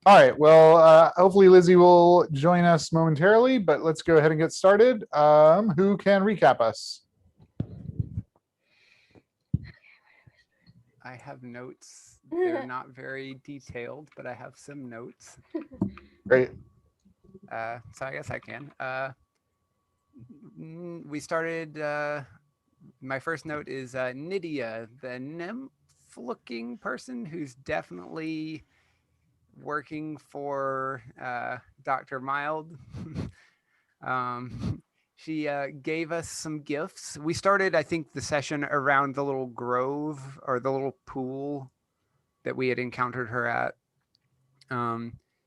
All right. Well, hopefully Lizzie will join us momentarily, but let's go ahead and get started. Who can recap us? I have notes. They're not very detailed, but I have some notes. Great. So I guess I can. We started. My first note is Nydia, the nymph-looking person who's definitely working for Dr. Mild. She gave us some gifts. We started, I think, the session around the little grove or the little pool that we had encountered her at.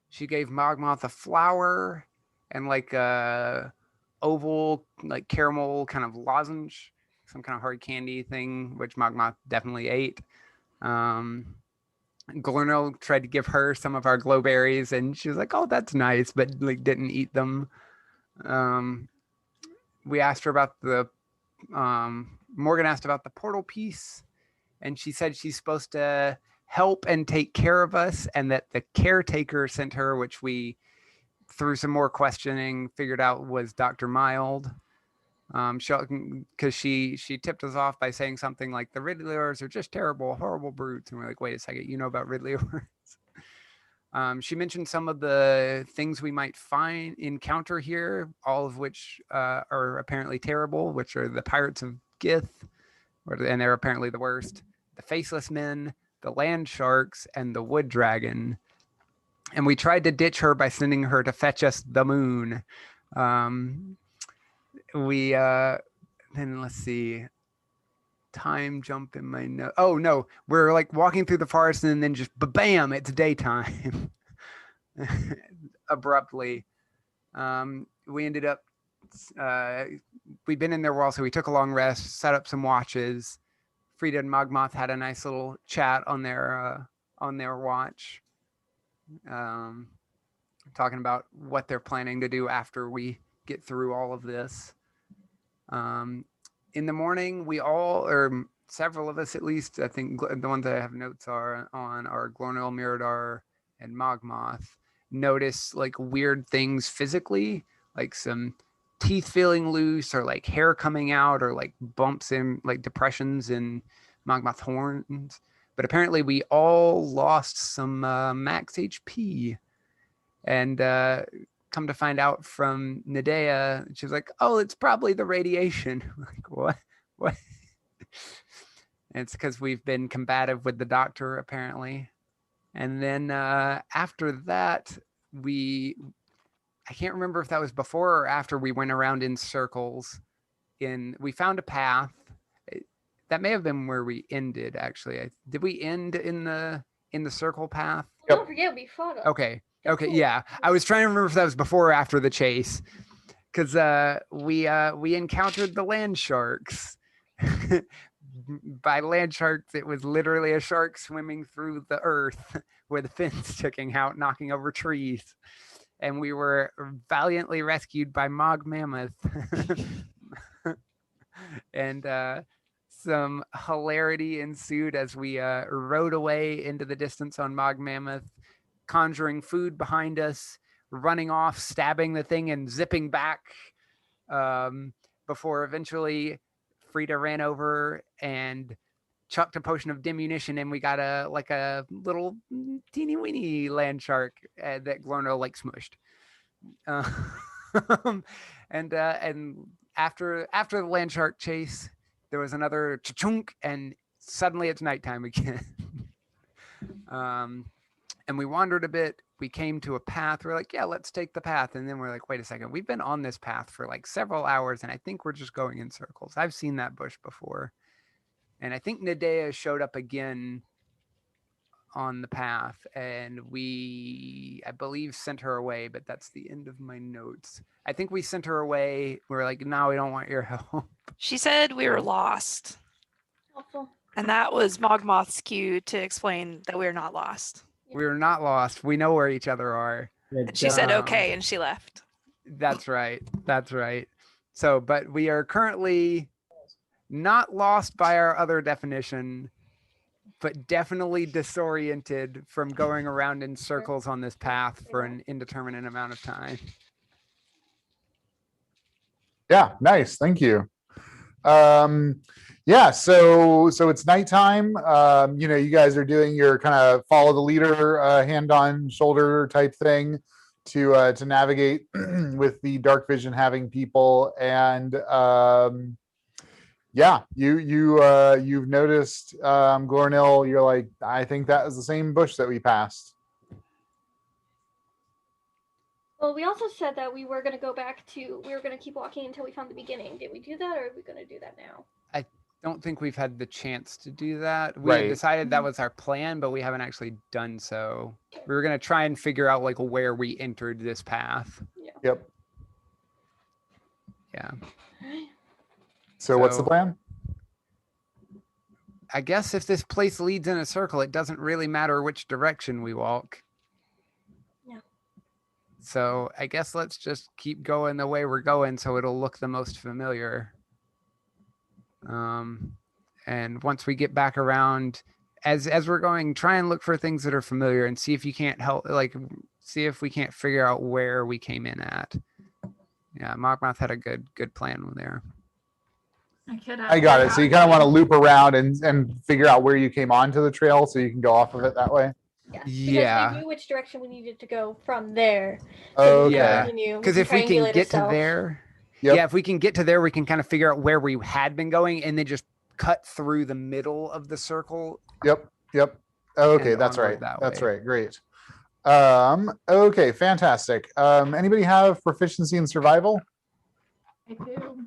She gave Mogmoth a flower and like a oval, like caramel kind of lozenge, some kind of hard candy thing, which Mogmoth definitely ate. Glornel tried to give her some of our glowberries, and she was like, "Oh, that's nice," but like didn't eat them. Um, we asked her about the Morgan asked about the portal piece, and she said she's supposed to help and take care of us, and that the caretaker sent her, which we, through some more questioning, figured out was Dr. Mild. Because she tipped us off by saying something like the Riddlers are just terrible, horrible brutes, and we're like, wait a second, you know about Riddlers? She mentioned some of the things we might encounter here, all of which are apparently terrible, which are the pirates of Gith, and they're apparently the worst, the faceless men, the land sharks, and the wood dragon. And we tried to ditch her by sending her to fetch us the moon. We then let's see. Time jump in my note. Oh no, we're like walking through the forest and then just bam, it's daytime. Abruptly. We ended up we'd been in there a while, so we took a long rest, set up some watches. Frida and Mogmoth had a nice little chat on their watch, talking about what they're planning to do after we get through all of this. In the morning, we all, or several of us at least, I think the ones that I have notes are on are Glornel, Miradar, and Mogmoth, notice like weird things physically, like some teeth feeling loose or like hair coming out or like bumps in like depressions in Mogmoth horns. But apparently we all lost some max HP. And come to find out from Nadea, she was like, "Oh, it's probably the radiation." Like, what? What? It's because we've been combative with the doctor, apparently. And then after that, I can't remember if that was before or after we went around in circles. We found a path. That may have been where we ended, actually. Did we end in the circle path? Don't forget we fought. Okay. Okay, yeah. I was trying to remember if that was before or after the chase, because we encountered the land sharks. By land sharks, it was literally a shark swimming through the earth with fins sticking out, knocking over trees, and we were valiantly rescued by Mog Mammoth, and some hilarity ensued as we rode away into the distance on Mog Mammoth, conjuring food behind us, running off, stabbing the thing, and zipping back before eventually Frida ran over and chucked a potion of diminution, and we got a little teeny weeny land shark that Glorno like smushed. And after the land shark chase, there was another chunk, and suddenly it's nighttime again. And we wandered a bit. We came to a path. We're like, yeah, let's take the path. And then we're like, wait a second. We've been on this path for like several hours, and I think we're just going in circles. I've seen that bush before. And I think Nadea showed up again on the path, and I believe, sent her away, but that's the end of my notes. I think we sent her away. We're like, no, we don't want your help. She said we were lost. Helpful. And that was Mogmoth's cue to explain that we're not lost. We're not lost. We know where each other are. And she said okay, and she left. That's right. That's right. So, but we are currently not lost by our other definition. but definitely disoriented from going around in circles on this path for an indeterminate amount of time. Yeah, nice. Thank you. Yeah, so it's nighttime. You guys are doing your kind of follow the leader, hand on shoulder type thing to navigate with the dark vision having people, and yeah, you've noticed Glornil. You're like, I think that was the same bush that we passed. Well, we also said that we were going to keep walking until we found the beginning. Did we do that, or are we going to do that now? Don't think we've had the chance to do that. We Right. had decided that was our plan, but we haven't actually done so. We were going to try and figure out like where we entered this path. Yep. Yeah. So what's the So- plan? I guess if this place leads in a circle, it doesn't really matter which direction we walk. Yeah. So I guess let's just keep going the way we're going so it'll look the most familiar. And once we get back around, as we're going, try and look for things that are familiar and see if you can't see if we can't figure out where we came in at. Yeah, Mogmoth had a good plan there. I got it. So you kind of want to loop around and figure out where you came onto the trail so you can go off of it that way. Yes. Yeah. Because we knew which direction we needed to go from there. Oh, we okay. Yeah. continue. Because if we can triangulate get to ourselves. there, Yep. yeah, if we can get to there, we can kind of figure out where we had been going and then just cut through the middle of the circle. Yep. Okay, And that's onward right. that That's way. right. Great. Okay, fantastic. Anybody have proficiency in survival? I do.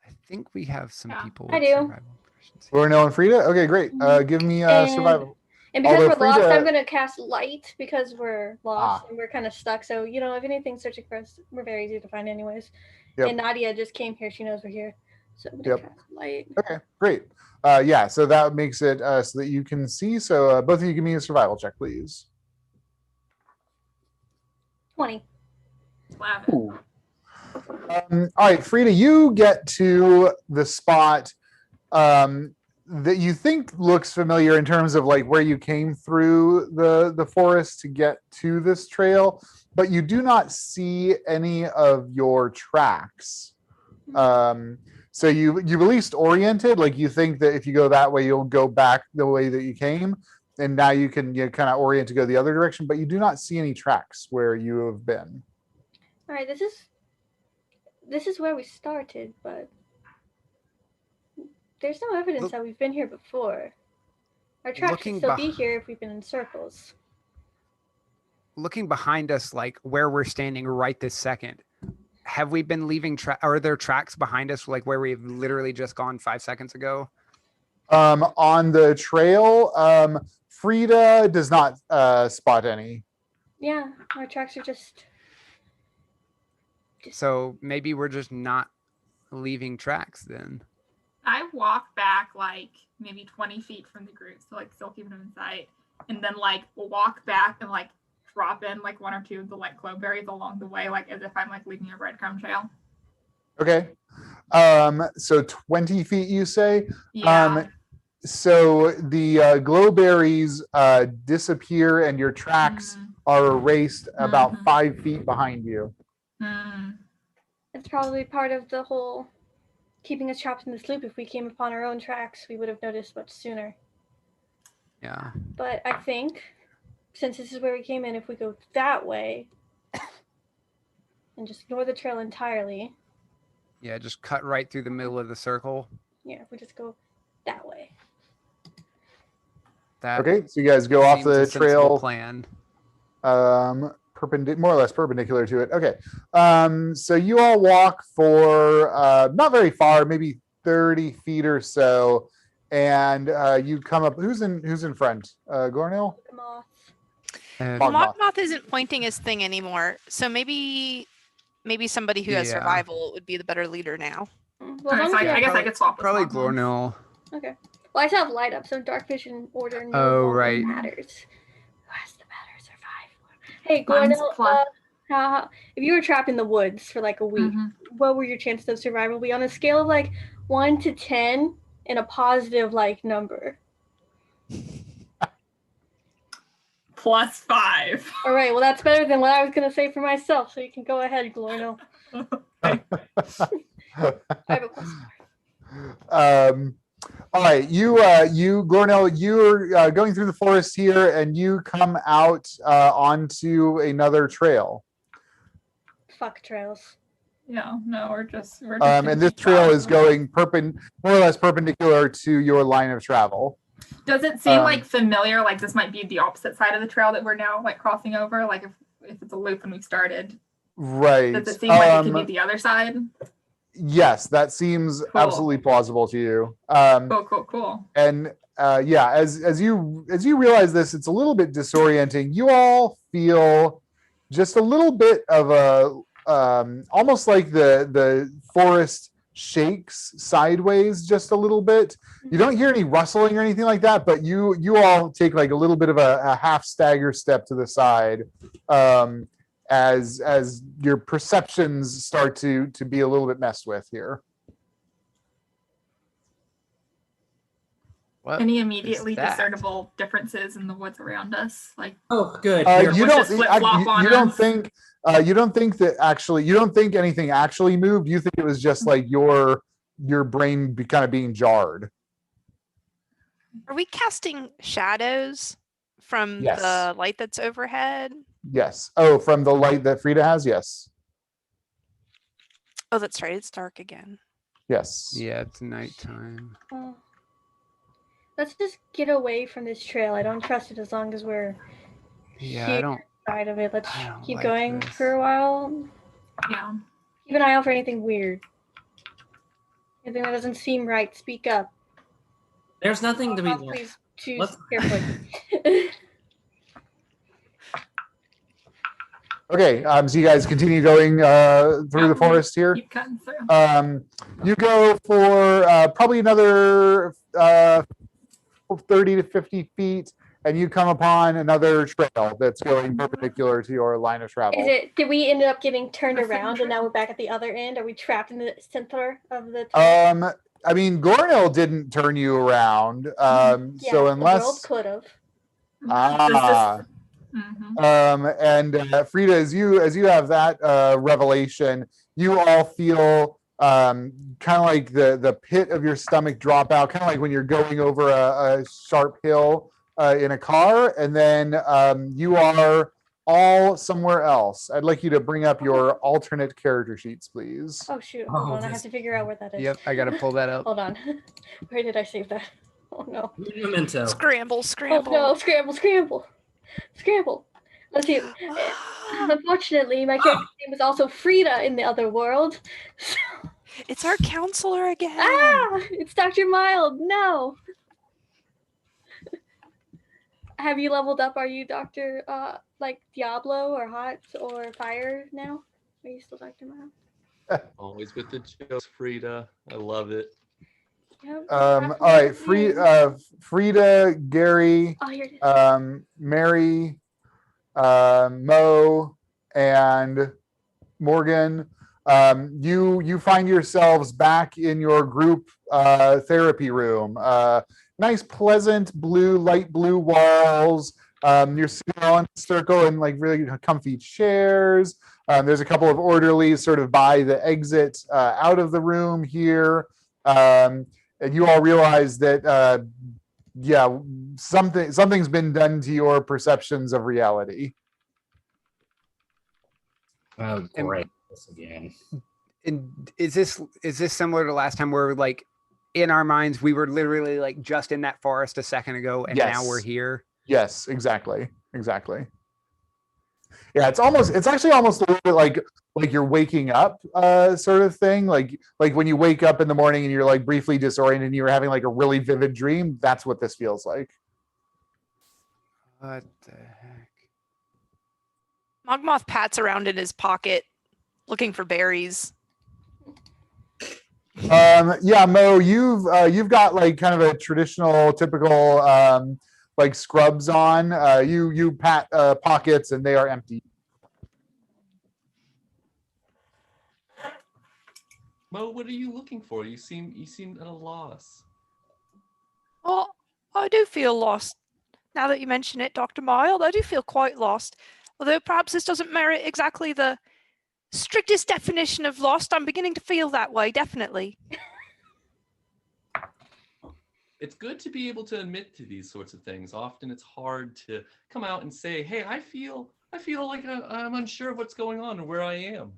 I think we have some Yeah. people I with do. survival proficiency. Lornell and Frida? Okay, great. Give me And- survival. And because Although we're lost, Frida- I'm going to cast light because we're lost Ah. and we're kind of stuck. So, if anything's searching for us, we're very easy to find anyways. Yep. And Nadia just came here. She knows we're here. So I'm going Yep. to cast light. Okay, great. Yeah, so that makes it so that you can see. So both of you give me a survival check, please. 20. 11. All right, Frida, you get to the spot that you think looks familiar in terms of like where you came through the forest to get to this trail, but you do not see any of your tracks. So you've at least oriented, like you think that if you go that way, you'll go back the way that you came, and now you can kind of orient to go the other direction, but you do not see any tracks where you have been. All right, this is where we started, but there's no evidence Look- that we've been here before. Our tracks Looking should still be beh- here if we've been in circles. Looking behind us, like where we're standing right this second, have we been leaving are there tracks behind us like where we've literally just gone 5 seconds ago? On the trail, Frida does not spot any. Yeah, our tracks are just So maybe we're just not leaving tracks then. I walk back like maybe 20 feet from the group, so like still keeping them in sight, and then like walk back and like drop in like one or two of the like cloveberries along the way, like as if I'm like leaving a breadcrumb trail. Okay. So 20 feet, you say? Yeah. So the glowberries disappear and your tracks Mhm. are erased about Mhm. 5 feet behind you. Mm. it's probably part of the whole keeping us trapped in this loop. If we came upon our own tracks, we would have noticed much sooner. Yeah. But I think since this is where we came in, if we go that way and just ignore the trail entirely, Yeah, just cut right through the middle of the circle. if we just go that way. That Okay, so you guys go off seems a the sensible trail, plan. more or less perpendicular to it. Okay, so you all walk for not very far, maybe 30 feet or so, and you come up. Who's in front? Gornil? Look 'em off. Mogmoth. Mogmoth isn't pointing his thing anymore, so maybe somebody who has Yeah. survival would be the better leader now. Well, as Alright, long so as we I have- guess I could swap with Probably Mogmoth. Glornil. Okay. Well, I still have light up, so dark vision order no Oh, longer right. matters. Who has the better survival? Hey, Mine's Gornil, plus. if you were trapped in the woods for like a week, Mhm. what were your chances of survival be on a scale of like 1 to 10 and a positive like number? +5. All right, well, that's better than what I was going to say for myself, so you can go ahead, Glorno. I have a +4. All right, you, Glornell, you're going through the forest here, and you come out onto another trail. Fuck trails. Yeah, no, we're just And this trail is going more or less perpendicular to your line of travel. Does it seem um, like familiar? Like this might be the opposite side of the trail that we're now like crossing over. Like if it's a loop when we started, Right. does it seem like it could be the other side? Yes, that seems Cool. absolutely plausible to you. Cool. And yeah, as you realize this, it's a little bit disorienting. You all feel just a little bit of a almost like the forest shakes sideways just a little bit. You don't hear any rustling or anything like that, but you all take like a little bit of a half stagger step to the side as your perceptions start to be a little bit messed with here. What Any is immediately that? discernible differences in the woods around us? Like Oh, good. You Let's just flip-flop on you don't us. think you don't think that actually you don't think anything actually moved. You think it was just like your brain kind of being jarred. Are we casting shadows from Yes. the light that's overhead? Yes. Oh, from the light that Frida has. Yes. Oh, that's right. It's dark again. Yes. Yeah, it's nighttime. Well, let's just get away from this trail. I don't trust it as long as we're Yeah, here I don't. side of it. Let's I don't keep like going this. for a while. yeah. Keep an eye out for anything weird. Anything that doesn't seem right, speak up. There's nothing to be. Please choose Let's- carefully. Okay. So you guys continue going through the forest here. Keep cutting through. You go for probably another 30 to 50 feet, and you come upon another trail that's going perpendicular to your line of travel. Did we end up getting turned around and now we're back at the other end? Are we trapped in the center of the trail? I mean, Gornell didn't turn you around. Yeah, So the world unless could have. Mhm. Frida, as you have that revelation, you all feel kind of like the pit of your stomach drop out, kind of like when you're going over a sharp hill in a car, and then you are all somewhere else. I'd like you to bring up your alternate character sheets, please. Oh shoot! Oh, Hold on, I have this- to figure out where that is. Yep, I gotta pull that up. Hold on. Where did I save that? Oh no! Memento. Scramble, Oh scramble. no! Scramble! Let's see. Unfortunately, my character's name is also Frida in the other world. It's our counselor again. It's Dr. Mild. No. Have you leveled up? Are you Dr. Like Diablo or Hot or Fire now? Are you still Dr. Mild? Always with the jokes, Frida. I love it. Yep. All right, Frida, Gary, Oh, here it is. Mary, Mo, and Morgan. You find yourselves back in your group therapy room. Nice, pleasant light blue walls. You're sitting all in a circle in like really comfy chairs. There's a couple of orderlies sort of by the exit out of the room here. And you all realize that, yeah, something's been done to your perceptions of reality. Oh, And- great. This again. And is this similar to last time where like in our minds we were literally like just in that forest a second ago and now we're Yes. here? Yes, exactly. Yeah, it's actually almost a little bit like you're waking up sort of thing. Like when you wake up in the morning and you're like briefly disoriented and you're having like a really vivid dream. That's what this feels like. What the heck? Mogmoth pats around in his pocket looking for berries. Yeah, Mo, you've got like kind of a traditional, typical like scrubs on. You pat pockets and they are empty. Mo, what are you looking for? You seem at a loss. Well, I do feel lost Now that you mention it, Dr. Mild, I do feel quite lost. Although perhaps this doesn't merit exactly the strictest definition of lost, I'm beginning to feel that way, definitely. It's good to be able to admit to these sorts of things. Often it's hard to come out and say, hey, I feel like I'm unsure of what's going on and where I am.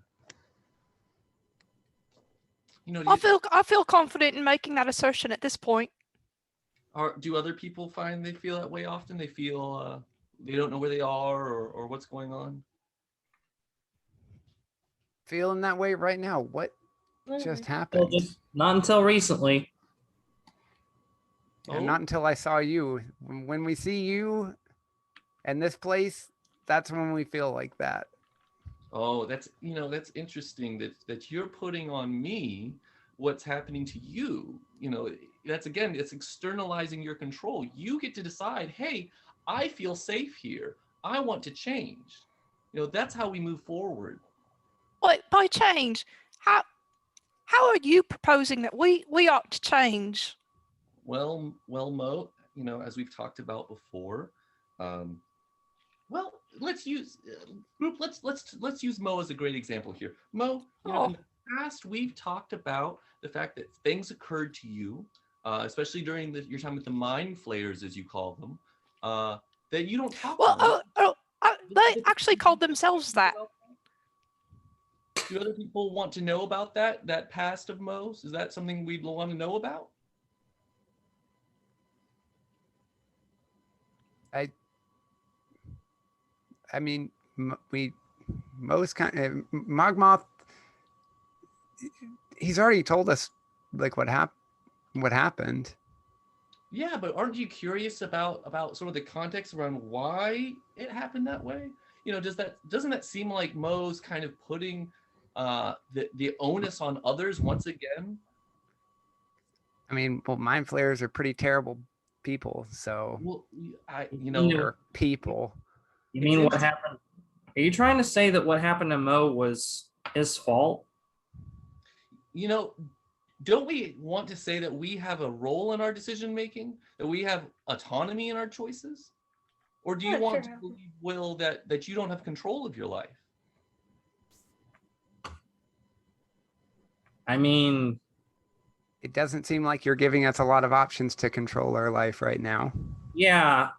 You know, I feel confident in making that assertion at this point. do other people find they feel that way often? They feel they don't know where they are or what's going on? Feeling that way right now. What just Well, happened? just not until recently. And not until I saw you. When we see you and this place, that's when we feel like that. Oh, that's interesting that you're putting on me what's happening to you. It's externalizing your control. You get to decide, hey, I feel safe here. I want to change. That's how we move forward. What, by change? How are you proposing that we ought to change? Well, Mo, as we've talked about before, let's use let's use Mo as a great example here. Mo, in the past we've talked about the fact that things occurred to you, especially during your time with the mind flayers, as you call them, that you don't talk about. They actually called themselves that. Do other people want to know about that past of Mo's? Is that something we'd want to know about? I mean, most kind of Mogmoth. He's already told us like what happened. Yeah, but aren't you curious about sort of the context around why it happened that way? Doesn't that seem like Mo's kind of putting the onus on others once again? I mean, well, mind flayers are pretty terrible people, so they're people. You mean what happened? Are you trying to say that what happened to Mo was his fault? Don't we want to say that we have a role in our decision making, that we have autonomy in our choices? Or do you want to believe, Will, that you don't have control of your life? I mean, it doesn't seem like you're giving us a lot of options to control our life right now. Yeah,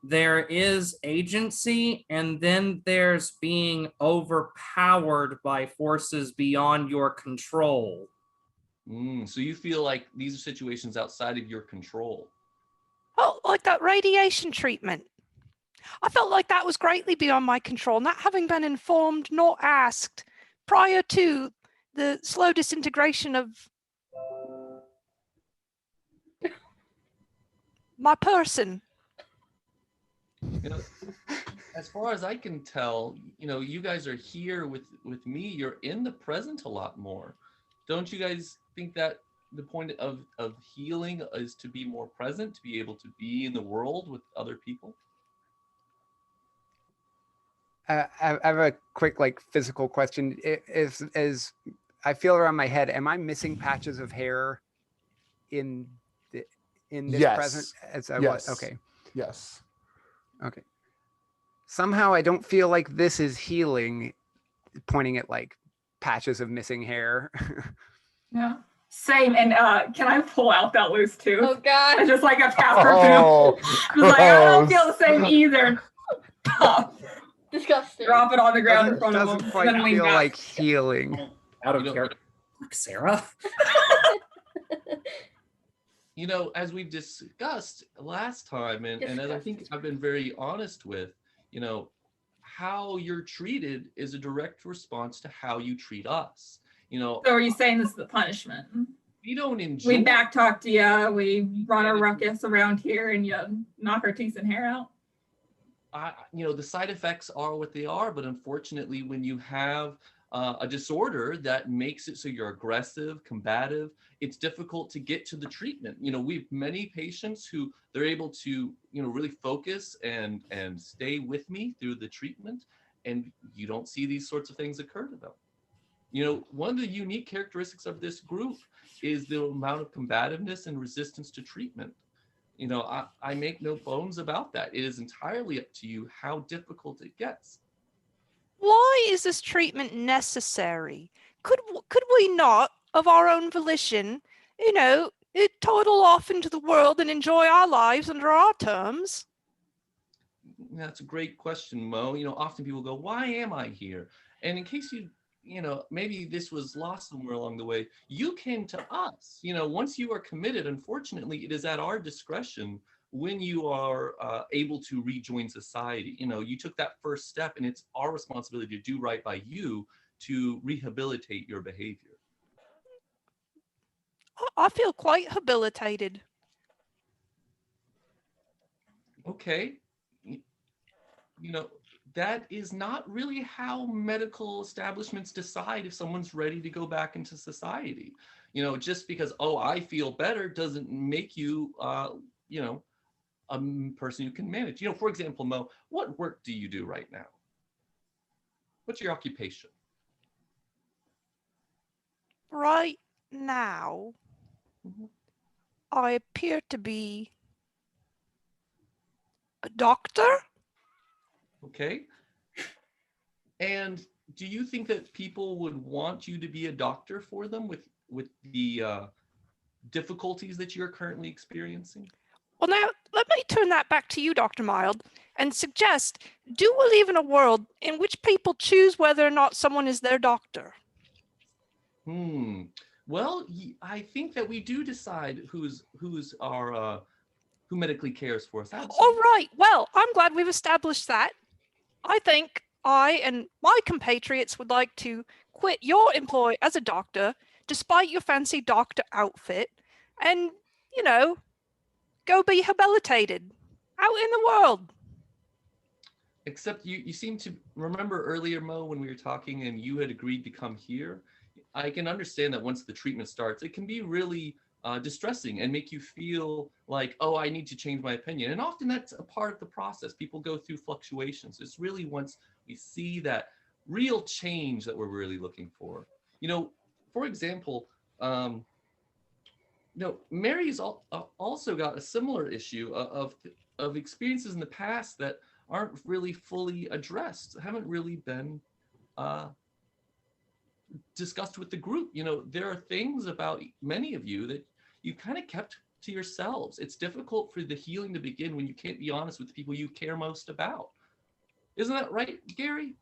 there is agency, and then there's being overpowered by forces beyond your control. So you feel like these are situations outside of your control? Oh, like that radiation treatment. I felt like that was greatly beyond my control, not having been informed nor asked prior to the slow disintegration of my person. As far as I can tell, you guys are here with me. You're in the present a lot more. Don't you guys think that the point of healing is to be more present, to be able to be in the world with other people? I have a quick physical question. Is I feel around my head, am I missing patches of hair in this Yes. present? Yes. Okay. Yes. Okay. Somehow I don't feel like this is healing, pointing at patches of missing hair. Yeah. Same. And can I pull out that loose tooth? Oh God. I just a pastor Oh, too. I don't feel the same either. Disgusting. Drop it on the ground in front of Doesn't him. quite and then lean feel back. like healing. Out of character. Sarah. As we've discussed last time, and as I think I've been very honest with, how you're treated is a direct response to how you treat us. So are you saying this is the punishment? We don't enjoy. We backtalked you. We run a ruckus around here, and you knock our teeth and hair out. The side effects are what they are, but unfortunately, when you have a disorder that makes it so you're aggressive, combative, it's difficult to get to the treatment. We've many patients who they're able to, really focus and stay with me through the treatment, and you don't see these sorts of things occur to them. One of the unique characteristics of this group is the amount of combativeness and resistance to treatment. You know, I make no bones about that. It is entirely up to you how difficult it gets. Why is this treatment necessary? Could we not, of our own volition, toddle off into the world and enjoy our lives under our terms? That's a great question, Mo. You know, often people go, why am I here? And in case maybe this was lost somewhere along the way, you came to us. You know, once you are committed, unfortunately, it is at our discretion when you are able to rejoin society. You know, you took that first step, and it's our responsibility to do right by you to rehabilitate your behavior. I feel quite habilitated. Okay. You know, that is not really how medical establishments decide if someone's ready to go back into society. You know, just because, oh, I feel better doesn't make you, a person who can manage. You know, for example, Mo, what work do you do right now? What's your occupation? Right now, I appear to be a doctor. Okay. And do you think that people would want you to be a doctor for them with the difficulties that you're currently experiencing? Well, now, let me turn that back to you, Dr. Mild, and suggest, do we live in a world in which people choose whether or not someone is their doctor? Well, I think that we do decide who medically cares for us. Absolutely. All right. Well, I'm glad we've established that. I think I and my compatriots would like to quit your employ as a doctor, despite your fancy doctor outfit, and, go be habilitated out in the world. Except you seem to remember earlier, Mo, when we were talking and you had agreed to come here. I can understand that once the treatment starts, it can be really distressing and make you feel like, oh, I need to change my opinion. And often that's a part of the process. People go through fluctuations. It's really once we see that real change that we're really looking for. You know, for example, Mary's also got a similar issue of experiences in the past that aren't really fully addressed, haven't really been discussed with the group. You know, there are things about many of you that you kind of kept to yourselves. It's difficult for the healing to begin when you can't be honest with the people you care most about. Isn't that right, Gary?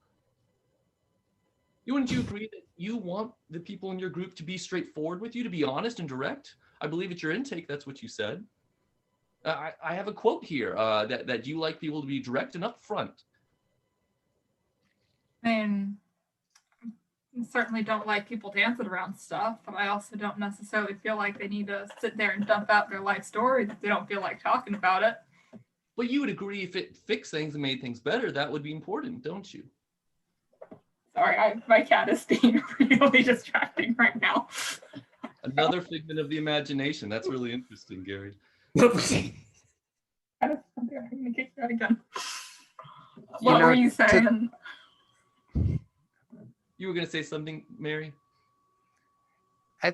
Wouldn't you agree that you want the people in your group to be straightforward with you, to be honest and direct? I believe at your intake, that's what you said. I have a quote here that you like people to be direct and upfront. And certainly don't like people dancing around stuff, but I also don't necessarily feel like they need to sit there and dump out their life stories if they don't feel like talking about it. But you would agree if it fixed things and made things better, that would be important, don't you? Sorry, my cat is being really distracting right now. Another figment of the imagination. That's really interesting, Gary. I'm gonna kick that again. What were you saying? You were going to say something, Mary? I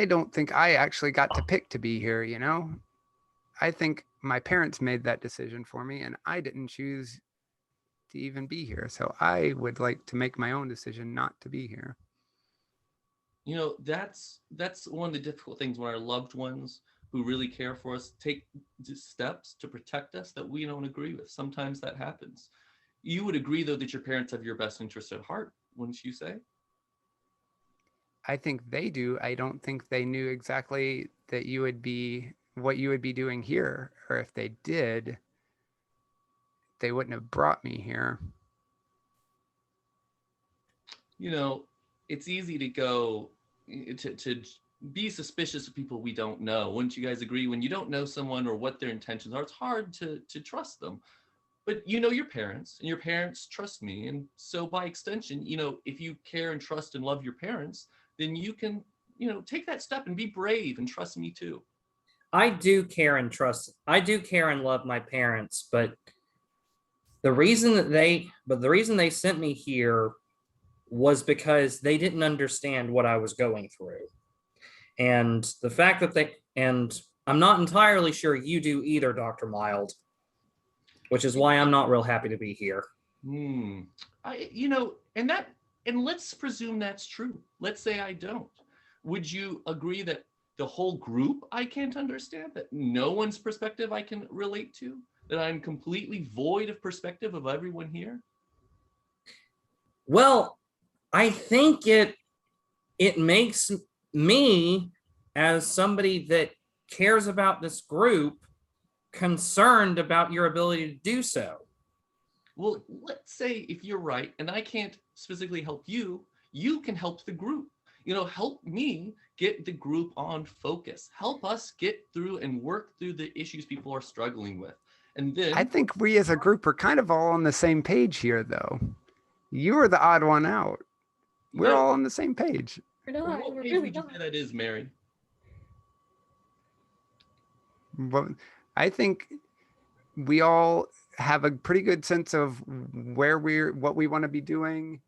don't think I actually got to pick to be here, you know? I think my parents made that decision for me, and I didn't choose to even be here. So I would like to make my own decision not to be here. You know, that's one of the difficult things when our loved ones who really care for us take steps to protect us that we don't agree with. Sometimes that happens. You would agree, though, that your parents have your best interest at heart, wouldn't you say? I think they do. I don't think they knew exactly that you would be what you would be doing here, or if they did, they wouldn't have brought me here. You know, it's easy to go to be suspicious of people we don't know. Wouldn't you guys agree? When you don't know someone or what their intentions are, it's hard to trust them. But you know your parents, and your parents trust me. And so by extension, you know, if you care and trust and love your parents, then you can, you know, take that step and be brave and trust me too. I do care and trust. I do care and love my parents, but the reason they sent me here was because they didn't understand what I was going through. And the fact that I'm not entirely sure you do either, Dr. Mild, which is why I'm not real happy to be here. And let's presume that's true. Let's say I don't. Would you agree that the whole group I can't understand, that no one's perspective I can relate to, that I'm completely void of perspective of everyone here? Well, I think it makes me, as somebody that cares about this group, concerned about your ability to do so. Well, let's say if you're right and I can't specifically help you, you can help the group. Help me get the group on focus. Help us get through and work through the issues people are struggling with. And then I think we as a group are kind of all on the same page here, though. You are the odd one out. We're all on the same page. We're not. what We're page really would you not. say that is, Mary? But I think we all have a pretty good sense of what we want to be doing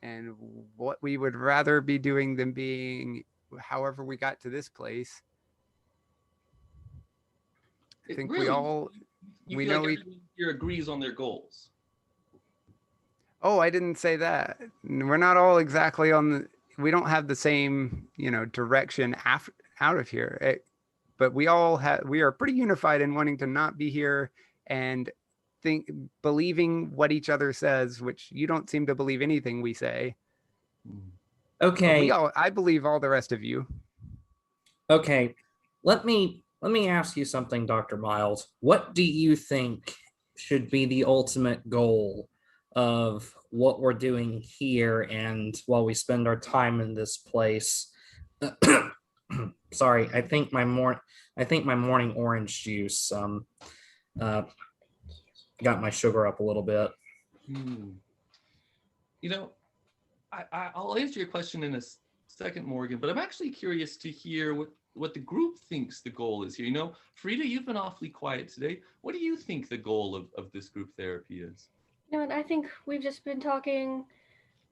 and what we would rather be doing than being however we got to this place. I think we all You we feel know like we everyone here agrees on their goals. Oh, I didn't say that. We're not all exactly we don't have the same, direction out of here. But we are pretty unified in wanting to not be here and believing what each other says, which you don't seem to believe anything we say. But Okay. I believe all the rest of you. Okay. Let me ask you something, Dr. Miles. What do you think should be the ultimate goal of what we're doing here and while we spend our time in this place? Sorry, I think my morning orange juice got my sugar up a little bit. I'll answer your question in a second, Morgan, but I'm actually curious to hear what the group thinks the goal is here. Frida, you've been awfully quiet today. What do you think the goal of this group therapy is? And I think we've just been talking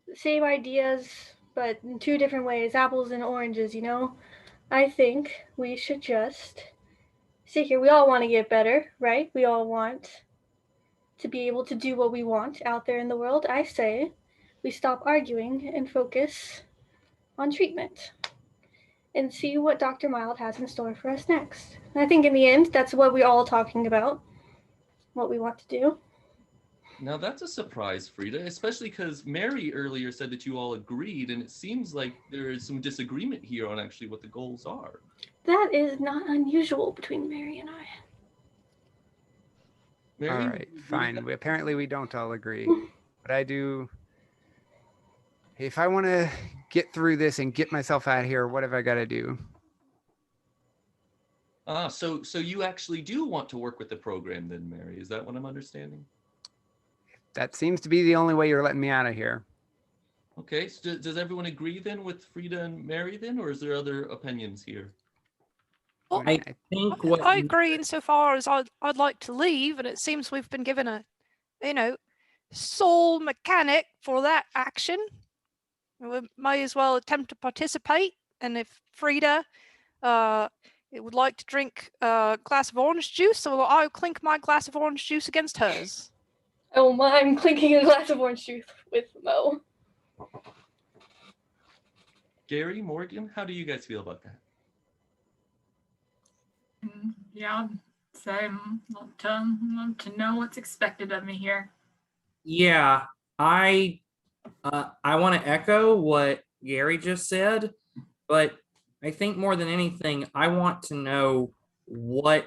the same ideas, but in two different ways, apples and oranges, I think we should just sit here. We all want to get better, right? We all want to be able to do what we want out there in the world. I say we stop arguing and focus on treatment and see what Dr. Mild has in store for us next. And I think in the end, that's what we're all talking about, what we want to do. Now that's a surprise, Frida, especially because Mary earlier said that you all agreed, and it seems like there is some disagreement here on actually what the goals are. That is not unusual between Mary and I. Mary, All right, fine. Apparently we don't all agree, but I do. If I want to get through this and get myself out of here, what have I got to do? So you actually do want to work with the program then, Mary? Is that what I'm understanding? That seems to be the only way you're letting me out of here. Okay, so does everyone agree then with Frida and Mary then, or is there other opinions here? Well, I think what I agree insofar as I'd like to leave, and it seems we've been given a, sole mechanic for that action. We may as well attempt to participate. And if Frida would like to drink a glass of orange juice, so I'll clink my glass of orange juice against hers. Oh, I'm clinking a glass of orange juice with Mo. Gary, Morgan, how do you guys feel about that? Yeah, same. Love to know what's expected of me here. Yeah, I want to echo what Gary just said, but I think more than anything, I want to know what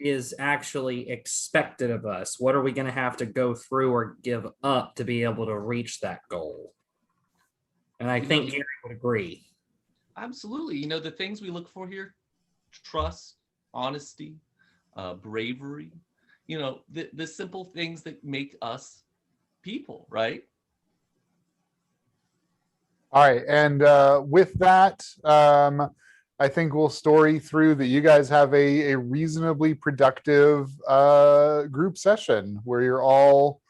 is actually expected of us. What are we going to have to go through or give up to be able to reach that goal? And I think Gary would agree. Absolutely. The things we look for here: trust, honesty, bravery, the simple things that make us people, right? All right. And with that, I think we'll story through that you guys have a reasonably productive group session where you're all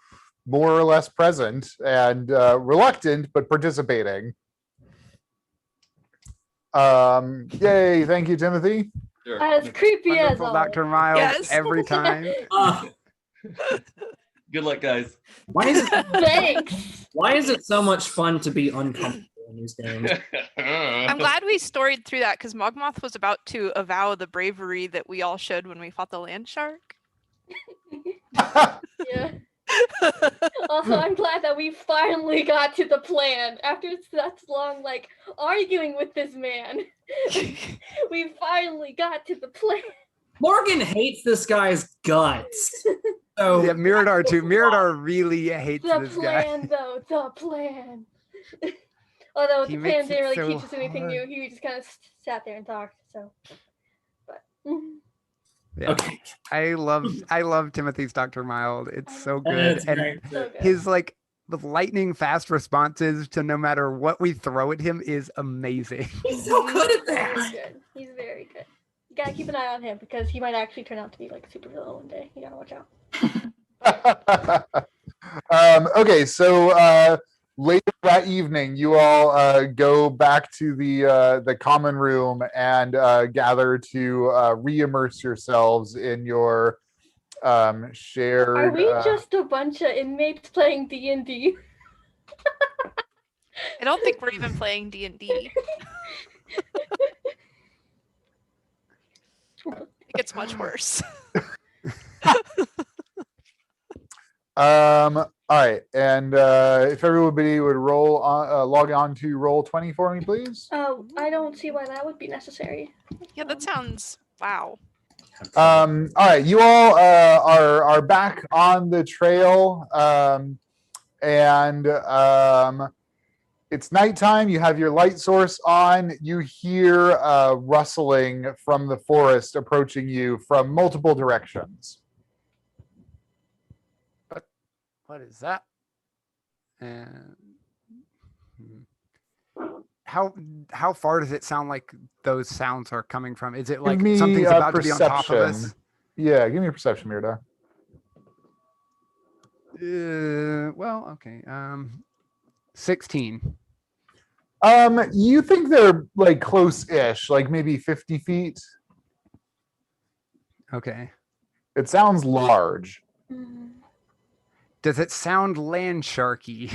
more or less present and reluctant, but participating. Yay. Thank you, Timothy. Sure. As creepy as Wonderful always. Dr. Miles Yes. every time. Good luck, guys. Why is it? Thanks. Why is it so much fun to be uncomfortable in these games? I'm glad we storied through that because Mogmoth was about to avow the bravery that we all showed when we fought the land shark. Yeah. Also, I'm glad that we finally got to the plan after such long, like, arguing with this man. We finally got to the plan. Morgan hates this guy's guts. So Yeah, Mirador too. Mirador really hates The this guy. plan, though, the plan. Although He the makes plan didn't it really so teach us anything hard. new. He just kind of sat there and talked. So, but Yeah. okay, I love Timothy's Dr. Mild. It's so good. that's And great. so good. his like the lightning fast responses to no matter what we throw at him is amazing. He's so good at Very that. good. He's very good. You gotta keep an eye on him because he might actually turn out to be like a super villain one day. You gotta watch out. Okay, so later that evening, you all go back to the common room and gather to re-immerse yourselves in your shared. Are we just a bunch of inmates playing D&D? I don't think we're even playing D&D. It gets much worse. All right, and if everybody would roll on, log on to Roll20 for me, please. Oh, I don't see why that would be necessary. Yeah, that sounds wow. All right, you all are back on the trail, and it's nighttime. You have your light source on. You hear rustling from the forest approaching you from multiple directions. What is that? And how far does it sound like those sounds are coming from? Is it like Give me something's a about to be on top of us? perception. Yeah, give me a perception, Mirador. Well, okay. 16. You think they're like close-ish, like maybe 50 feet. Okay. It sounds large. Mm. Does it sound land sharky?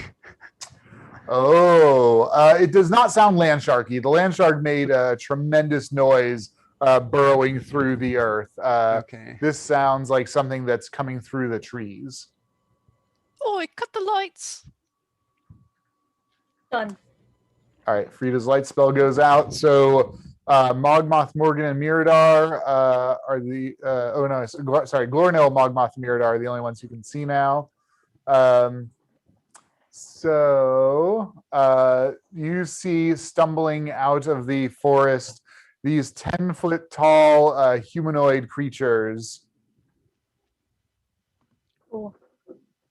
Oh, it does not sound land sharky. The land shark made a tremendous noise burrowing through the earth. Okay. This sounds like something that's coming through the trees. Oi, cut the lights. Done. All right, Frida's light spell goes out. So Mogmoth, Morgan, and Mirador are the Glornil, Mogmoth, and Mirador are the only ones who can see now. So you see stumbling out of the forest these 10-foot tall humanoid creatures. Cool.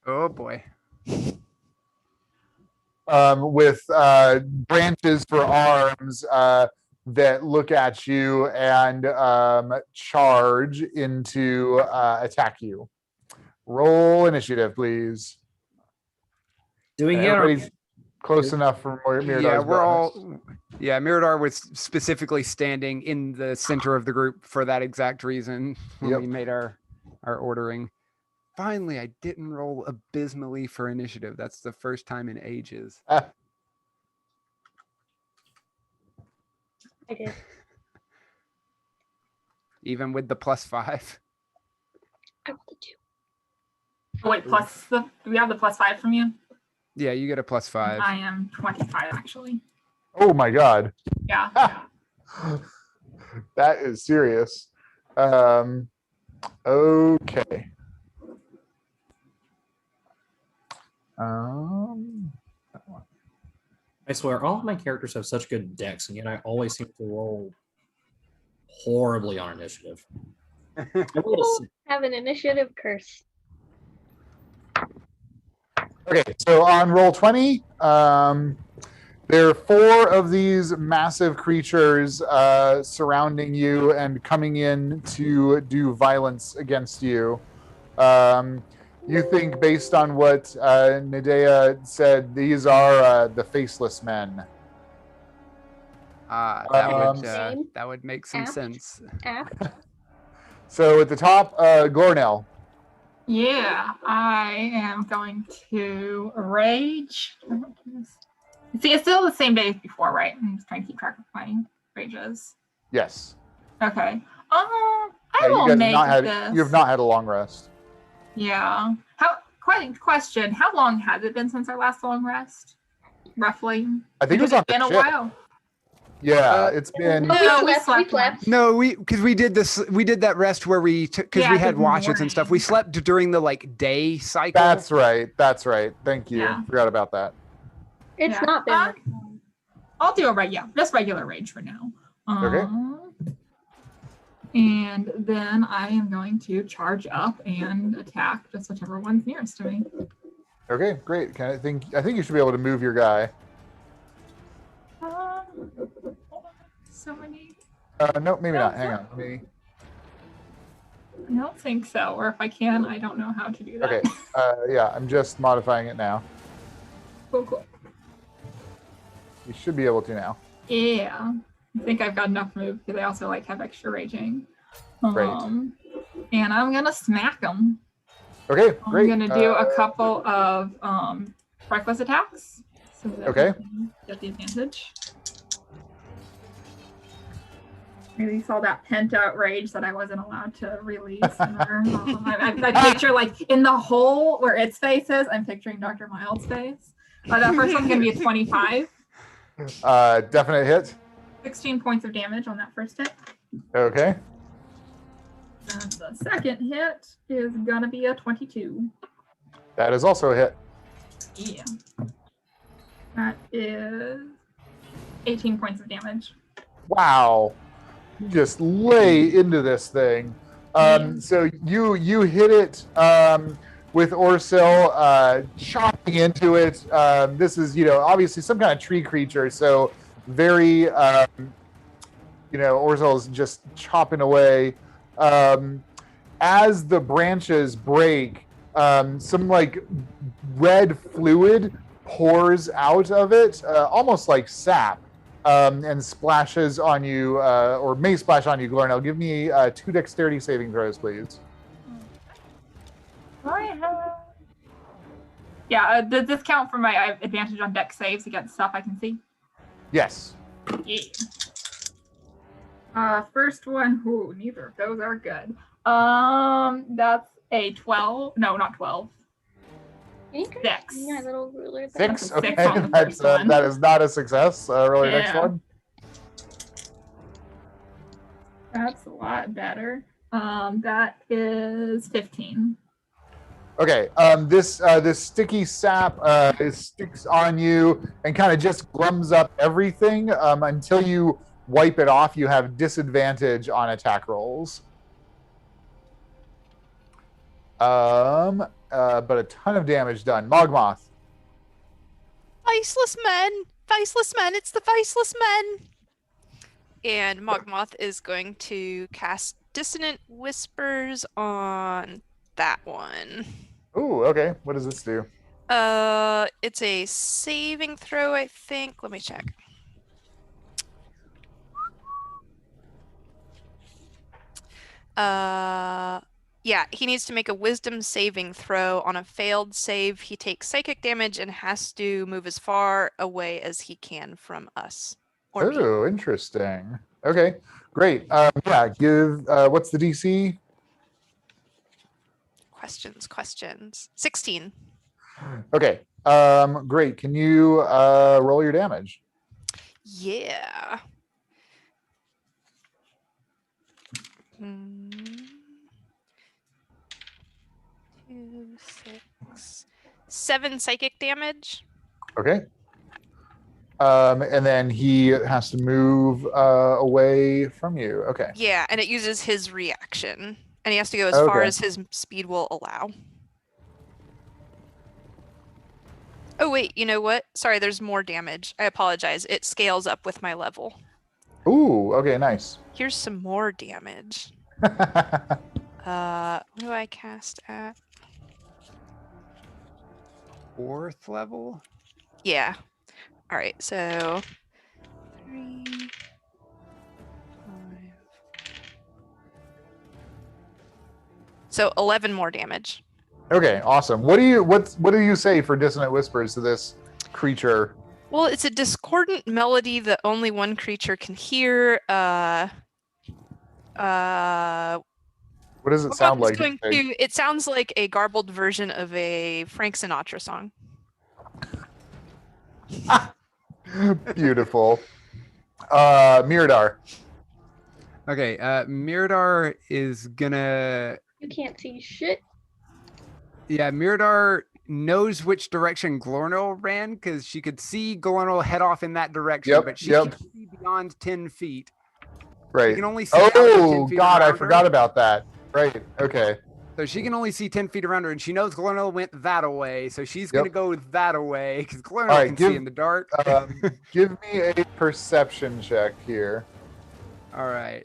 Oh boy. With branches for arms that look at you and charge into attack you. Roll initiative, please. Do we And get our everybody's close enough for Mirador's Yeah, we're bonus. all. Yeah, Mirador was specifically standing in the center of the group for that exact reason when Yep. we made our ordering. Finally, I didn't roll abysmally for initiative. That's the first time in ages. I did. Even with the +5. I rolled a 2. Oh, wait, plus the do we have the +5 from you? Yeah, you get a +5. I am 25 actually. Oh my god. Yeah. Ah. That is serious. Okay. I swear, all of my characters have such good decks, and yet I always seem to roll horribly on initiative. I rolled a six. Have an initiative curse. Okay, so on Roll20, there are 4 of these massive creatures surrounding you and coming in to do violence against you. You think, based on what Nadea said, these are the Faceless Men. Same that would make some app. sense. App. So at the top, Glornell. Yeah, I am going to rage. See, it's still the same day as before, right? I'm just trying to keep track of my rages. Yes. Okay. Yeah, I will you make have this. you have not had a long rest. Yeah. Question. How long has it been since our last long rest? Roughly. I think it was Because on it's been the a ship. while. Yeah, it's been. No, we we slept slept. No, because we did this. We did that rest where we took because Yeah, we had the watches and stuff. We morning. slept during the like day cycle. That's right. That's right. Thank you. Yeah. Forgot about that. It's Yeah. not been. I'll do just regular rage for now. Okay. And then I am going to charge up and attack just whichever one's nearest to me. Okay, great. I think you should be able to move your guy. So many. No, maybe No, not. Hang on. I don't think so. Or if I can, I don't know how to do that. Okay. Yeah, I'm just modifying it now. Cool. You should be able to now. Yeah. I think I've got enough move because I also have extra raging. Great. And I'm gonna smack them. Okay, great. I'm gonna do a couple of reckless attacks. So that Okay. I can get the advantage. Maybe saw that pent out rage that I wasn't allowed to release. I picture like in the hole where its face is, I'm picturing Dr. Mild's face. That first one's gonna be a 25. Definite hit. 16 points of damage on that first hit. Okay. And the second hit is gonna be a 22. That is also a hit. Yeah. That is 18 points of damage. Wow. You just lay into this thing. So you hit it with Orsil, chopping into it. This is, obviously some kind of tree creature, so very, Orsil's just chopping away. As the branches break, some like red fluid pours out of it, almost like sap, and splashes on you, or may splash on you, Glornell. Give me 2 dexterity saving throws, please. Yeah, does this count for my advantage on dex saves against stuff I can see? Yes. Yeah. First one, neither of those are good. That's a 12. No, not 12. You can 6. use my little ruler. 6. That's a Okay, 6 on the that's first one. that is not a success. Roll your next Yeah. one. That's a lot better. That is 15. Okay, this sticky sap sticks on you and kind of just glums up everything until you wipe it off. You have disadvantage on attack rolls. But a ton of damage done. Mogmoth. Faceless men! Faceless men! It's the faceless men! And Mogmoth is going to cast Dissonant Whispers on that one. Ooh, okay. What does this do? It's a saving throw, I think. Let me check. Yeah, he needs to make a wisdom saving throw. On a failed save, he takes psychic damage and has to move as far away as he can from us. Or me. Oh, interesting. Okay, great. Yeah, give, what's the DC? Questions. 16. Okay, great. Can you roll your damage? Yeah. 2, 6, 7 psychic damage. Okay. And then he has to move away from you. Okay. Yeah, and it uses his reaction. And he has to go as far Okay. as his speed will allow. Oh, wait, you know what? Sorry, there's more damage. I apologize. It scales up with my level. Ooh, okay, nice. Here's some more damage. What do I cast at? 4th level. Yeah. All right, so 3, So 11 more damage. Okay, awesome. What do you say for Dissonant Whispers to this creature? Well, it's a discordant melody that only one creature can hear. What does it sound like? It sounds like a garbled version of a Frank Sinatra song. Beautiful. Miradar. Okay, Miradar is gonna. You can't see shit. Yeah, Miradar knows which direction Glornil ran because she could see Glornil head off in that direction, Yep, but she yep. can't see beyond 10 feet. Right. She can only see out to 10 Oh feet God, I around forgot her. about that. Right. Okay. So she can only see 10 feet around her, and she knows Glornil went that away, so she's gonna go that away because Glornil All right, can give- see in the dark. Give me a perception check here. All right.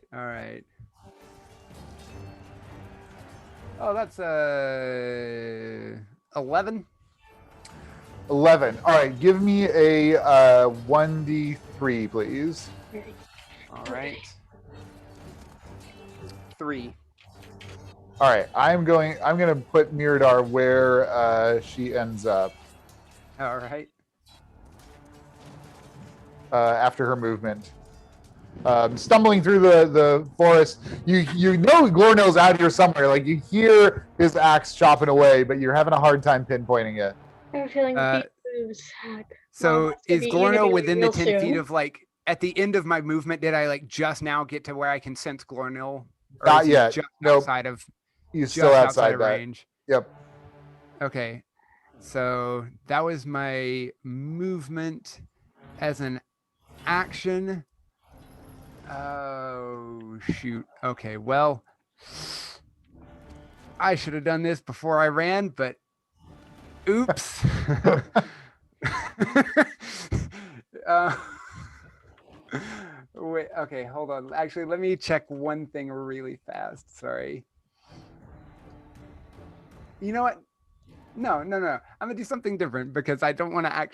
Oh, that's 11. 11. All right, give me a 1d3, please. All right. 3. All right, I'm gonna put Miradar where she ends up All right. after her movement. Stumbling through the forest, you know Glornil's out here somewhere. Like you hear his axe chopping away, but you're having a hard time pinpointing it. I have a feeling Uh, these moves. So Well, that's is gonna be- you're gonna Glornil be within the real 10 feet soon. of like at the end of my movement? Did I like just now get to where I can sense Glornil? Or Not is he yet. Just Nope. outside of He's just still outside of that. range. Yep. Okay. So that was my movement as an action. Oh shoot. Okay. Well, I should have done this before I ran, but oops. uh, wait. Okay. Hold on. Actually, let me check one thing really fast. Sorry. You know what? No. I'm gonna do something different because I don't want to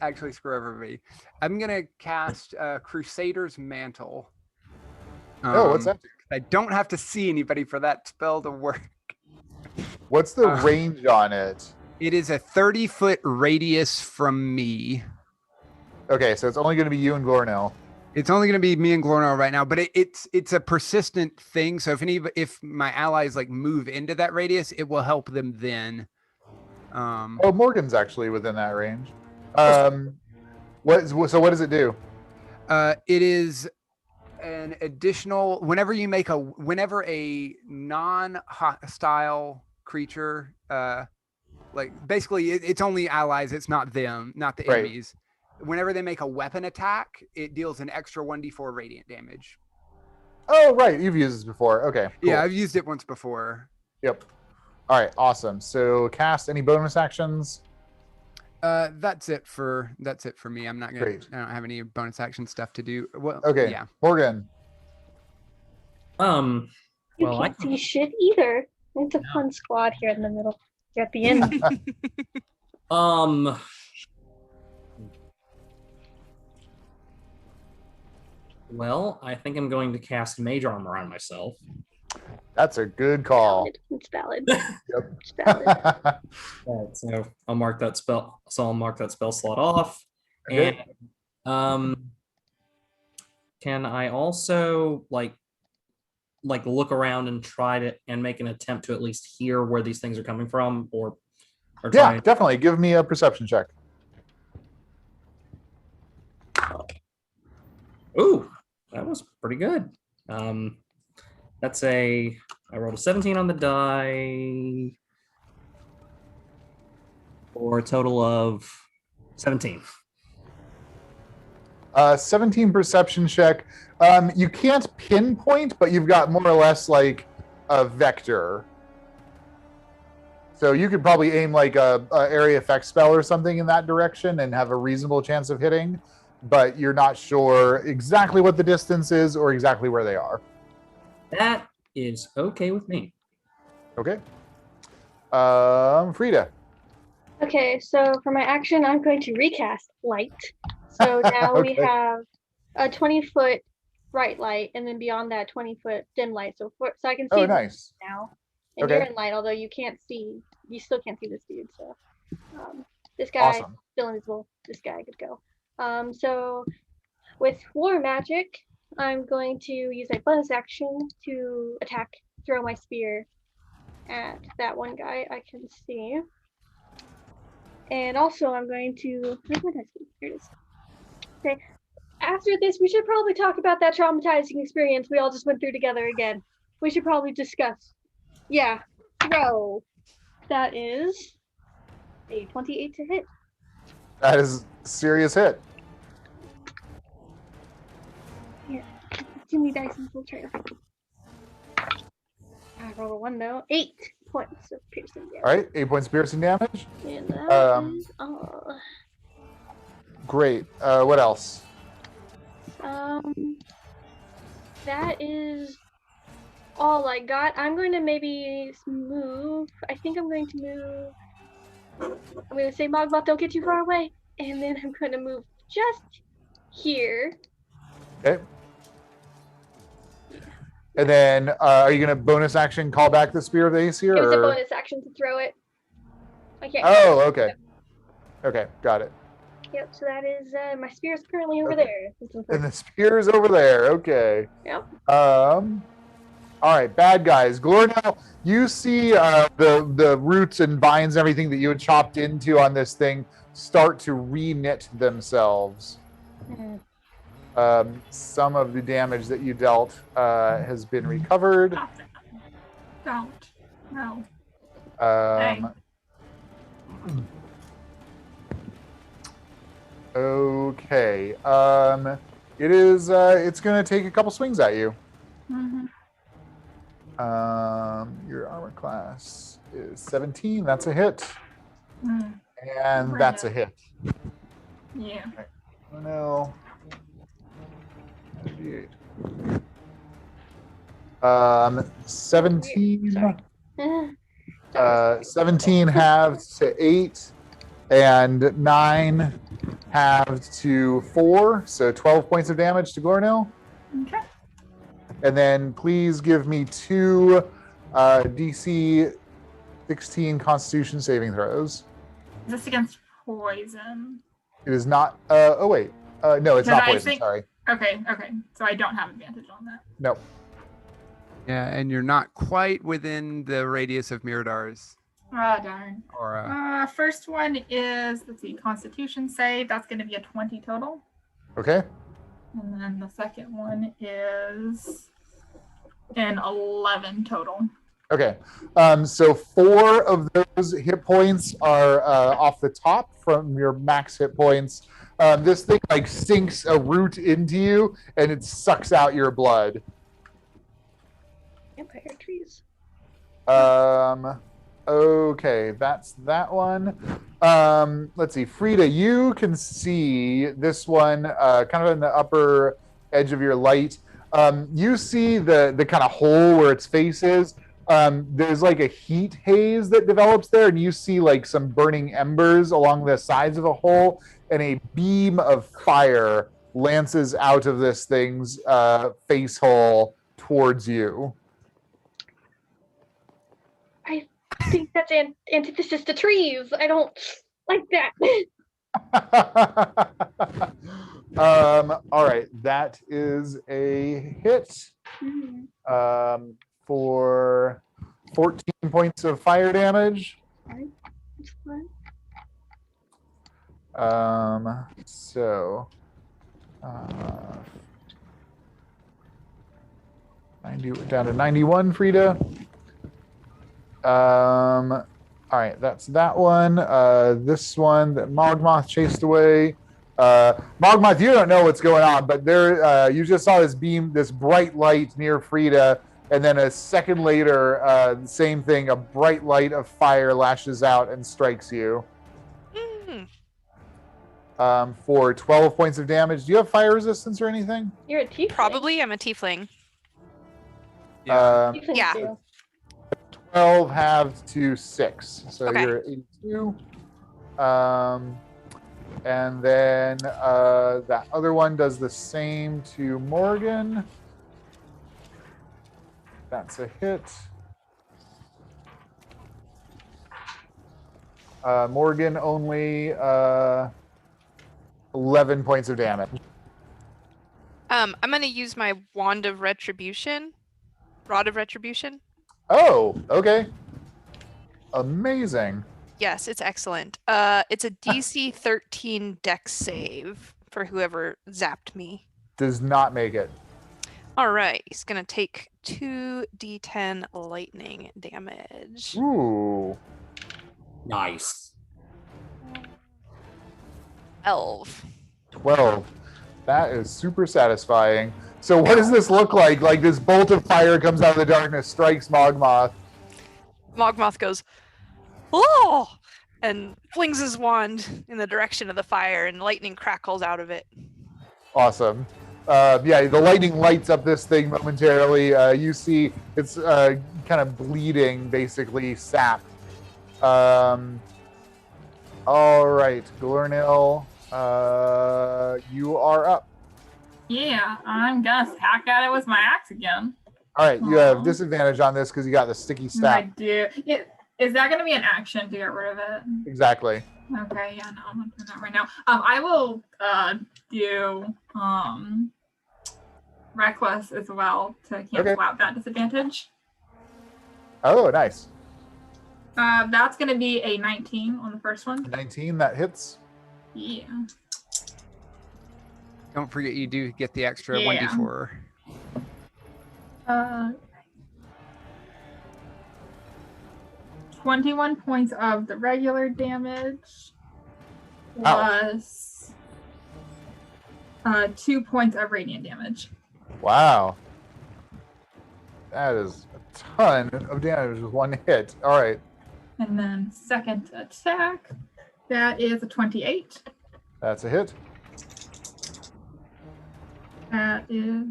actually screw over me. I'm gonna cast Crusader's Mantle. Oh, what's that? I don't have to see anybody for that spell to work. What's the Uh, range on it? It is a 30-foot radius from me. Okay, so it's only going to be you and Glornil. It's only going to be me and Glornil right now, but it's a persistent thing. So if my allies like move into that radius, it will help them then. Oh, Morgan's actually within that range. What does it do? It is an additional whenever a non-hostile creature, like basically it's only allies, it's not them, not the Right. enemies. Whenever they make a weapon attack, it deals an extra 1d4 radiant damage. Oh, right. You've used this before. Okay. Cool. Yeah, I've used it once before. Yep. All right. Awesome. So cast any bonus actions? That's it for me. I'm not gonna. Great. I don't have any bonus action stuff to do. Well, Okay. Yeah. Morgan. You Well, can't see shit either. It's a fun squad here in the middle. You're at the end. Well, I think I'm going to cast Mage Armor on myself. That's a good call. It's valid. Yep. It's valid. Right, so I'll mark that spell. So I'll mark that spell slot off. Okay. And can I also like look around and try to make an attempt to at least hear where these things are coming from, or try Yeah, definitely. Give me a perception check. Ooh, that was pretty good. I rolled a 17 on the die for a total of 17. 17 perception check. You can't pinpoint, but you've got more or less like a vector. So you could probably aim like a area effect spell or something in that direction and have a reasonable chance of hitting, but you're not sure exactly what the distance is or exactly where they are. That is okay with me. Okay. Frida. Okay, so for my action, I'm going to recast light. So now we Okay. have a 20-foot bright light, and then beyond that, 20-foot dim light. So I can see Oh, them nice. now. And you're Okay. in light, although you still can't see this dude. So this guy Awesome. still invisible. This guy could go. So with war magic, I'm going to use my bonus action to throw my spear at that one guy I can see. And also I'm going to, where's my dice? Here it is. Okay. After this, we should probably talk about that traumatizing experience we all just went through together again. We should probably discuss. Yeah, throw. That is a 28 to hit. That is a serious hit. Too many dice in full trail. I roll a 1 though. 8 points of piercing damage. All right, 8 points of piercing damage. And that is all. Great. What else? That is all I got. I'm going to maybe move. I think I'm going to move. I'm going to say, Mogmoth, don't get too far away. And then I'm going to move just here. Okay. And then, are you going to bonus action call back the Spear of the Aesir? It was a or- bonus action to throw it. I can't. Oh, okay. Okay, got it. Yep, so that is, my spear is currently over Okay. there. It's in And the spear is over there. Okay. Yep. All right, bad guys. Glornell, you see the roots and vines and everything that you had chopped into on this thing start to re-knit themselves. Some of the damage that you dealt has been recovered. Stop it. Don't. No. Okay. It is. It's going to take a couple swings at you. Mm-hmm. Your armor class is 17. That's a hit, Mm. and that's a hit. Yeah. Oh no. 98. 17. Sorry. 17 halved to 8, and 9 halved to 4, so 12 points of damage to Glornell. Okay. And then please give me 2 DC 16 Constitution saving throws. Is this against poison? It is not. Oh wait. No, it's Can not I poison. think- Sorry. Okay. So I don't have advantage on that. No. Yeah, and you're not quite within the radius of Miradar's Oh, darn. aura. First one is, let's see, Constitution save. That's going to be a 20 total. Okay. And then the second one is an 11 total. Okay. So 4 of those hit points are off the top from your max hit points. This thing like sinks a root into you, and it sucks out your blood. Vampire trees. Okay, that's that one. Let's see, Frida, you can see this one kind of in the upper edge of your light. You see the kind of hole where its face is. There's like a heat haze that develops there, and you see like some burning embers along the sides of the hole, and a beam of fire lances out of this thing's face hole towards you. I think that's antithesis to trees. I don't like that. All right, that is a hit for 14 points of fire damage. That's fine. So 90 down to 91, Frida. All right, that's that one. This one that Mogmoth chased away. Mogmoth, you don't know what's going on, but there, you just saw this beam, this bright light near Frida, and then a second later, the same thing, a bright light of fire lashes out and strikes you. For 12 points of damage. Do you have fire resistance or anything? You're a tiefling. Probably I'm a tiefling. Tieflings Yeah. do. 12 halved to 6. So Okay. you're at 82. And then that other one does the same to Morgan. That's a hit. Morgan only 11 points of damage. I'm gonna use my Wand of Retribution. Rod of Retribution. Oh, okay. Amazing. Yes, it's excellent. It's a DC 13 Dex save for whoever zapped me. Does not make it. All right, he's gonna take 2d10 lightning damage. Ooh. Nice. 12. 12. That is super satisfying. So what does this look like? Like this bolt of fire comes out of the darkness, strikes Mogmoth. Mogmoth goes, oh, and flings his wand in the direction of the fire, and lightning crackles out of it. Awesome. Yeah, the lightning lights up this thing momentarily. You see it's kind of bleeding, basically, sap. All right, Glornil, you are up. Yeah, I'm gonna hack at it with my axe again. All right, you have Aw. disadvantage on this because you got the sticky I staff. do. Is that gonna be an action to get rid of it? Exactly. Okay, yeah, no, I'm not doing that right now. I will do reckless as well to cancel Okay. out that disadvantage. Oh, nice. That's gonna be a 19 on the first one. 19, that hits. Yeah. Don't forget you do get the extra Yeah. 1d4. 21 points of the regular damage Ow. plus 2 points of radiant damage. Wow. That is a ton of damage with one hit. All right. And then second attack, that is a 28. That's a hit. That is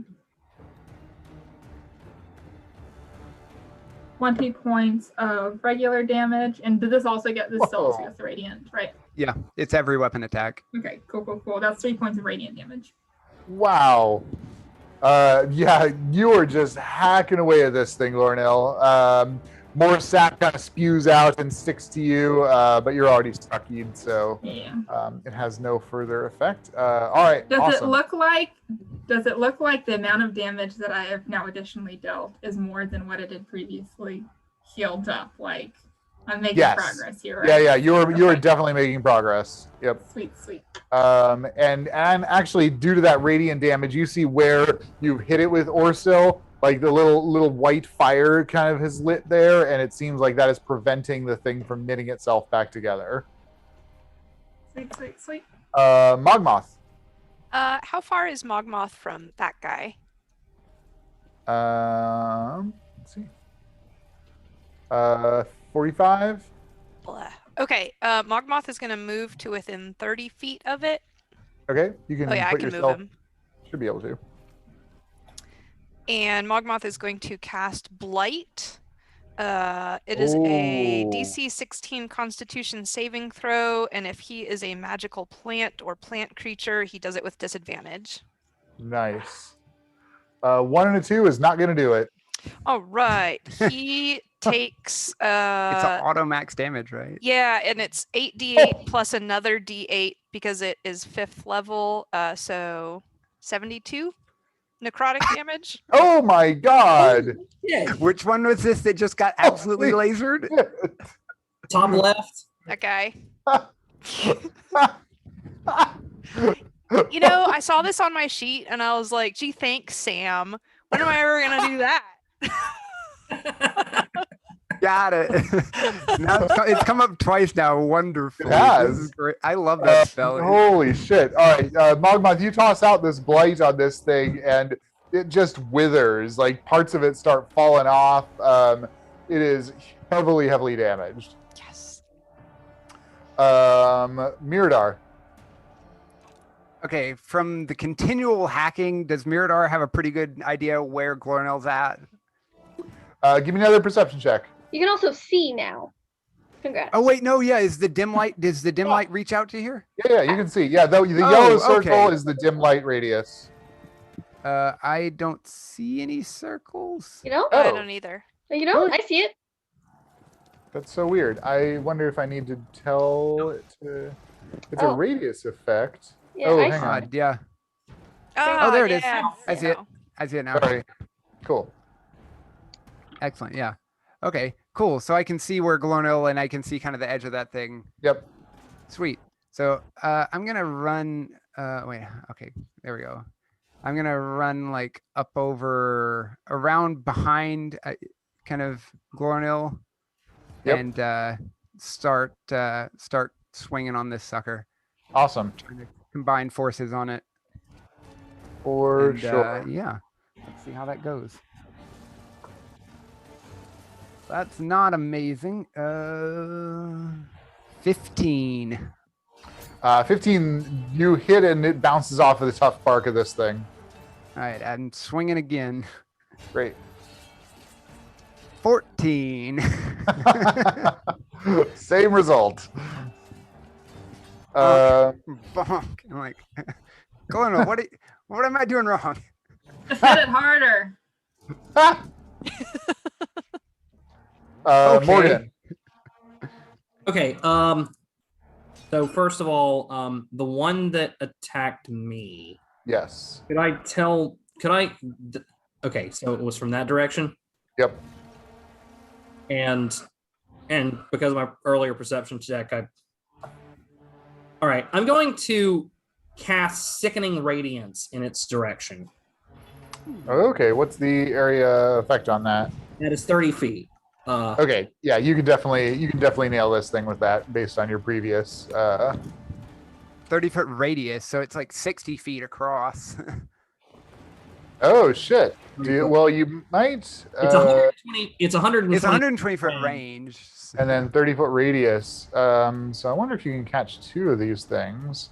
20 points of regular damage. And did this also get this still also Whoa. gets the radiant, right? Yeah, it's every weapon attack. Okay, cool. That's 3 points of radiant damage. Wow. Yeah, you are just hacking away at this thing, Lornell. More sap kind of spews out and sticks to you, but you're already stuckied, so Yeah. it has no further effect. All right, Does awesome. it look like the amount of damage that I have now additionally dealt is more than what it had previously healed up? Like, I'm making Yes. progress here, Yeah, right? yeah, you are Okay. definitely making progress. Yep. Sweet. And actually, due to that radiant damage, you see where you hit it with Orsil, like the little white fire kind of has lit there, and it seems like that is preventing the thing from knitting itself back together. Sweet. Mogmoth. How far is Mogmoth from that guy? Let's see. 45. Blah. Okay, Mogmoth is gonna move to within 30 feet of it. Okay, you can Oh yeah, I put can yourself. move him. Should be able to. And Mogmoth is going to cast Blight. It is a Ooh. DC 16 Constitution saving throw, and if he is a magical plant or plant creature, he does it with disadvantage. Nice. 1 and a 2 is not going to do it. All right, he takes It's an auto max damage, right? yeah, and it's 8d8 plus another d8 because it is 5th level, so 72 necrotic damage. Oh my god! Yeah. Which one was this that just got absolutely lasered? Top left. That guy. You know, I saw this on my sheet and I was like, gee, thanks, Sam. When am I ever gonna do that? Got it. Now it's come up twice now. Wonderful. It has. This is great. I love that spell. Holy shit. All right, Mogmoth, you toss out this blight on this thing and it just withers. Like parts of it start falling off. It is heavily damaged. Yes. Miradar. Okay, from the continual hacking, does Miradar have a pretty good idea where Glornell's at? Give me another perception check. You can also see now. Congrats. Oh wait, no, yeah. Is the dim light? Does the dim light reach out to here? Yeah, you can see. Yeah, the yellow circle okay. is the dim light radius. I don't see any circles. You know? Oh. I don't either. You know? I see it. That's so weird. I wonder if I need to tell it to. It's a Oh. radius effect. Yeah, Oh, I hang see. on. Yeah. Oh, there it is. yeah, I see it. now. I see it now. Sorry. Cool. Excellent. Yeah. Okay. Cool. So I can see where Glornil and I can see kind of the edge of that thing. Yep. Sweet. So I'm gonna run. Wait. Okay. There we go. I'm gonna run like up over around behind, kind of Glornil, Yep. and start swinging on this sucker. Awesome. Trying to combine forces on it. For And, sure. yeah. Let's see how that goes. That's not amazing. 15. 15, you hit and it bounces off of the tough bark of this thing. All right, I'm swinging again. Great. 14. Same result. Bonk. I'm like, Colonel, what am I doing wrong? Just hit it harder. Okay. Morgan. Okay. So first of all, the one that attacked me. Yes. Okay, so it was from that direction. Yep. And because of my earlier perception check, all right, I'm going to cast Sickening Radiance in its direction. Okay. What's the area effect on that? That is 30 feet. Okay. Yeah, you can definitely nail this thing with that based on your previous. 30-foot radius, so it's like 60 feet across. Oh shit. Well, you might. It's 120. It's 120. It's 120-foot range. And then 30-foot radius. So I wonder if you can catch two of these things.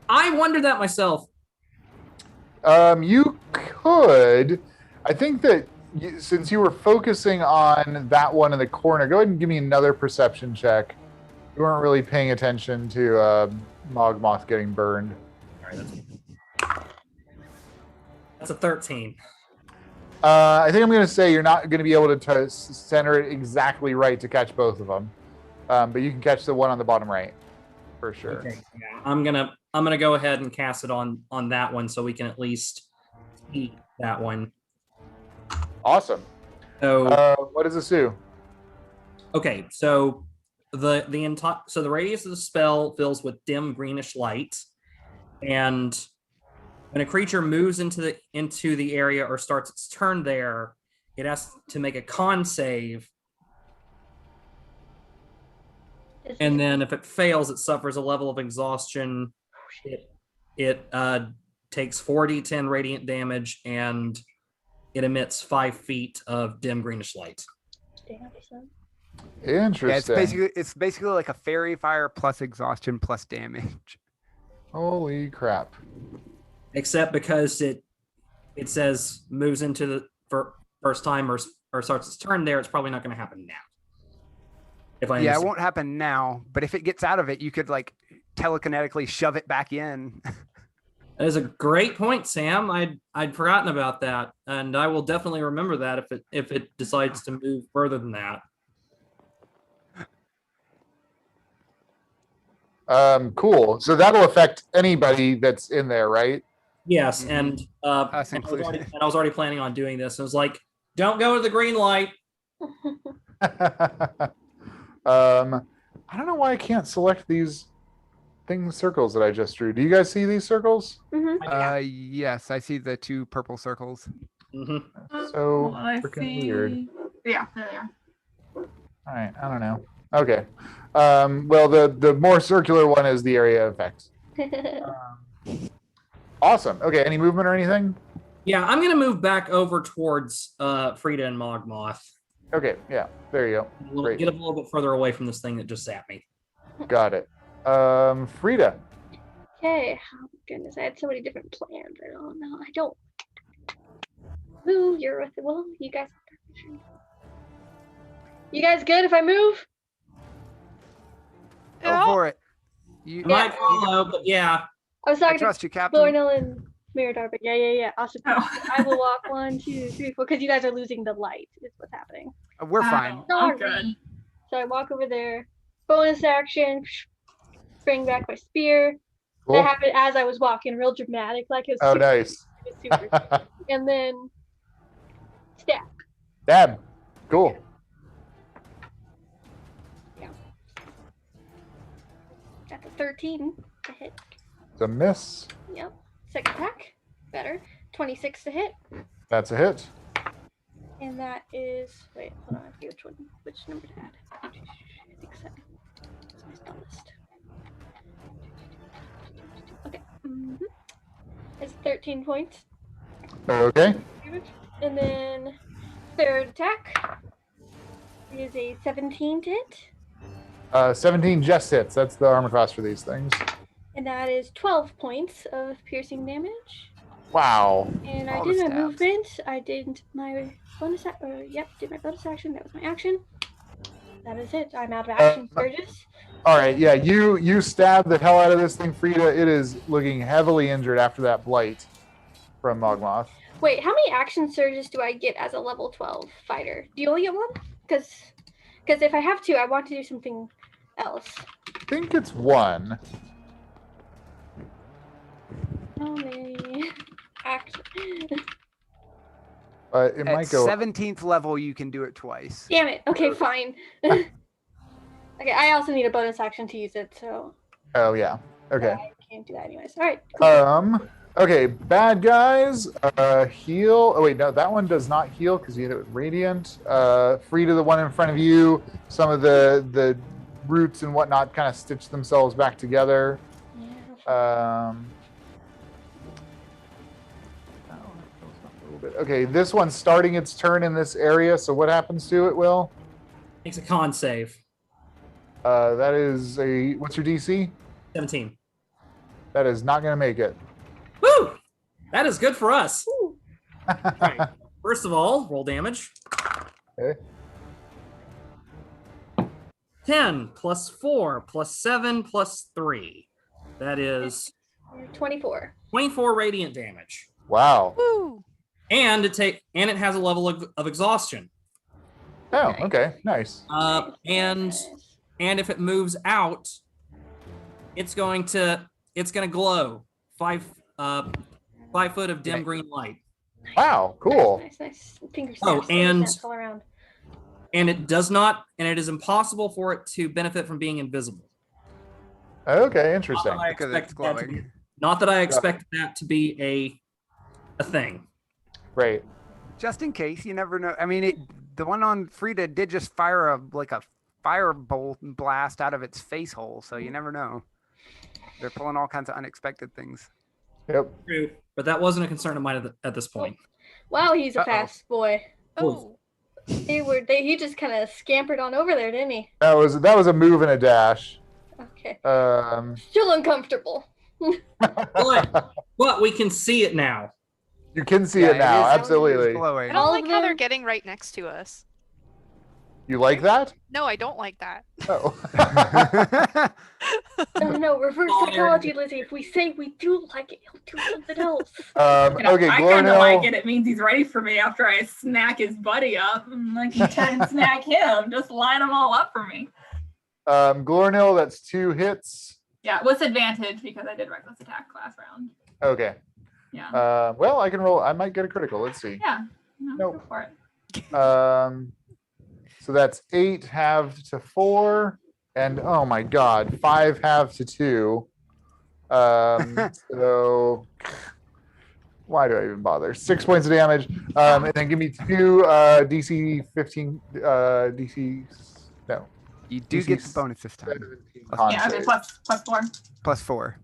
I wondered that myself. You could. I think that since you were focusing on that one in the corner, go ahead and give me another perception check. You weren't really paying attention to Mogmoth getting burned. All right, that's a 13. I think I'm going to say you're not going to be able to center it exactly right to catch both of them, but you can catch the one on the bottom right for sure. Okay, yeah. I'm gonna go ahead and cast it on that one so we can at least eat that one. Awesome. So what does this do? okay, so the radius of the spell fills with dim greenish light, and when a creature moves into the area or starts its turn there, it has to make a con save, and then if it fails, it suffers a level of exhaustion. It takes 4d10 radiant damage, and it emits 5 feet of dim greenish light. Interesting. Yeah, it's basically like a fairy fire plus exhaustion plus damage. Holy crap. Except because it says moves into the first time or starts its turn there, it's probably not going to happen now. If I Yeah, it won't happen now, but if it gets out of it, you could like telekinetically shove it back in. That is a great point, Sam. I'd forgotten about that, and I will definitely remember that if it decides to move further than that. Cool. So that'll affect anybody that's in there, right? Yes, and Us and included. I was already planning on doing this. I was like, don't go to the green light. I don't know why I can't select these circles that I just drew. Do you guys see these circles? Yes, I see the 2 purple circles. Mm-hmm. So I freaking weird. see. Yeah, there they are. All right, I don't know. Okay. Well, the more circular one is the area effect. Awesome. Okay, any movement or anything? Yeah, I'm gonna move back over towards Frida and Mogmoth. Okay, yeah, there you go. Great. Get a little bit further away from this thing that just zapped me. Got it. Frida. Okay, oh goodness, I had so many different plans. I don't know. I don't. Ooh, you're with it. Well, you guys. You guys good if I move? Go for it. You Might follow, but yeah. I was I talking to trust you, Captain. Lornell and Mirador, but yeah. Awesome. Oh. I will walk 1, 2, 3, 4, because you guys are losing the light. Is what's happening. We're fine. Oh, good. So I walk over there, bonus action, bring back my spear. Cool. That happened as I was walking, real dramatic, like it was Oh, super, nice. it was super. And then stab. Dab. Cool. That's a 13 to hit. It's a miss. Yep. Second attack, better. 26 to hit. That's a hit. And that is, wait, hold on, I forget which number to add. I think so. It's my spell list. Okay. It's 13 points. Okay. And then third attack is a 17 to hit. 17 just hits. That's the armor class for these things. And that is 12 points of piercing damage. Wow. And All I the did my stabs. movement. I did my bonus, did my bonus action. That was my action. That is it. I'm out of action surges. All right. Yeah, you stab the hell out of this thing, Frida. It is looking heavily injured after that blight from Mogmoth. Wait, how many action surges do I get as a level 12 fighter? Do you only get one? Because if I have to, I want to do something else. I think it's one. How many action? But it At might go. 17th level, you can do it twice. Damn it. Okay, fine. Okay, I also need a bonus action to use it, so Oh yeah. Okay. I can't do that anyways. All right. Cool. Okay, bad guys. Heal. Oh wait, no, that one does not heal because you hit it with radiant. Frida, the one in front of you. Some of the roots and whatnot kind of stitch themselves back together. Yeah. Okay, this one's starting its turn in this area. So what happens to it, Will? Makes a con save. That is a what's your DC? 17. That is not going to make it. Woo! That is good for us. Ooh. Right. First of all, roll damage. Okay. 10 plus 4 plus 7 plus 3. That is 24. 24 radiant damage. Wow. Woo! And it has a level of exhaustion. Oh, okay, nice. And if it moves out, it's gonna glow 5 foot of dim green light. Wow, cool. Nice. Finger Oh, snaps, and- snaps all around. And it is impossible for it to benefit from being invisible. Okay, interesting. Not that I Because it's expect that to be- glowing. not that I expect that to be a thing. Great. Just in case, you never know. I mean, the one on Frida did just fire a firebolt blast out of its face hole, so you never know. They're pulling all kinds of unexpected things. Yep. True, but that wasn't a concern of mine at this point. Wow, he's a Uh-oh. fast boy. Oh, He just kind of scampered on over there, didn't he? That was a move and a dash. Okay. You Still uncomfortable. But we can see it now. can see Yeah, it now. is- it is Absolutely. I glowing. All don't of like how they're them- getting right next to us. You like that? No, I don't like that. Oh. No, reverse Oh, psychology, Lizzie. If we say we do like it, he'll do something else. Okay, I kind of Glornil. like it. It means he's ready for me after I snack his buddy up. And I can try and snack him. Just line them all up for me. Glornil, that's 2 hits. Yeah, with advantage because I did reckless attack last round. Okay. Yeah. Well, I can roll. I might get a critical. Let's see. Yeah. No, Nope. Go for it. So that's 8 halved to 4, and oh my god, 5 halved to 2. So why do I even bother? 6 points of damage, and then give me 2 DC 15 DC. No, You do DC get the bonus this time. 17 con Yeah, okay, save. plus 4. Plus 4.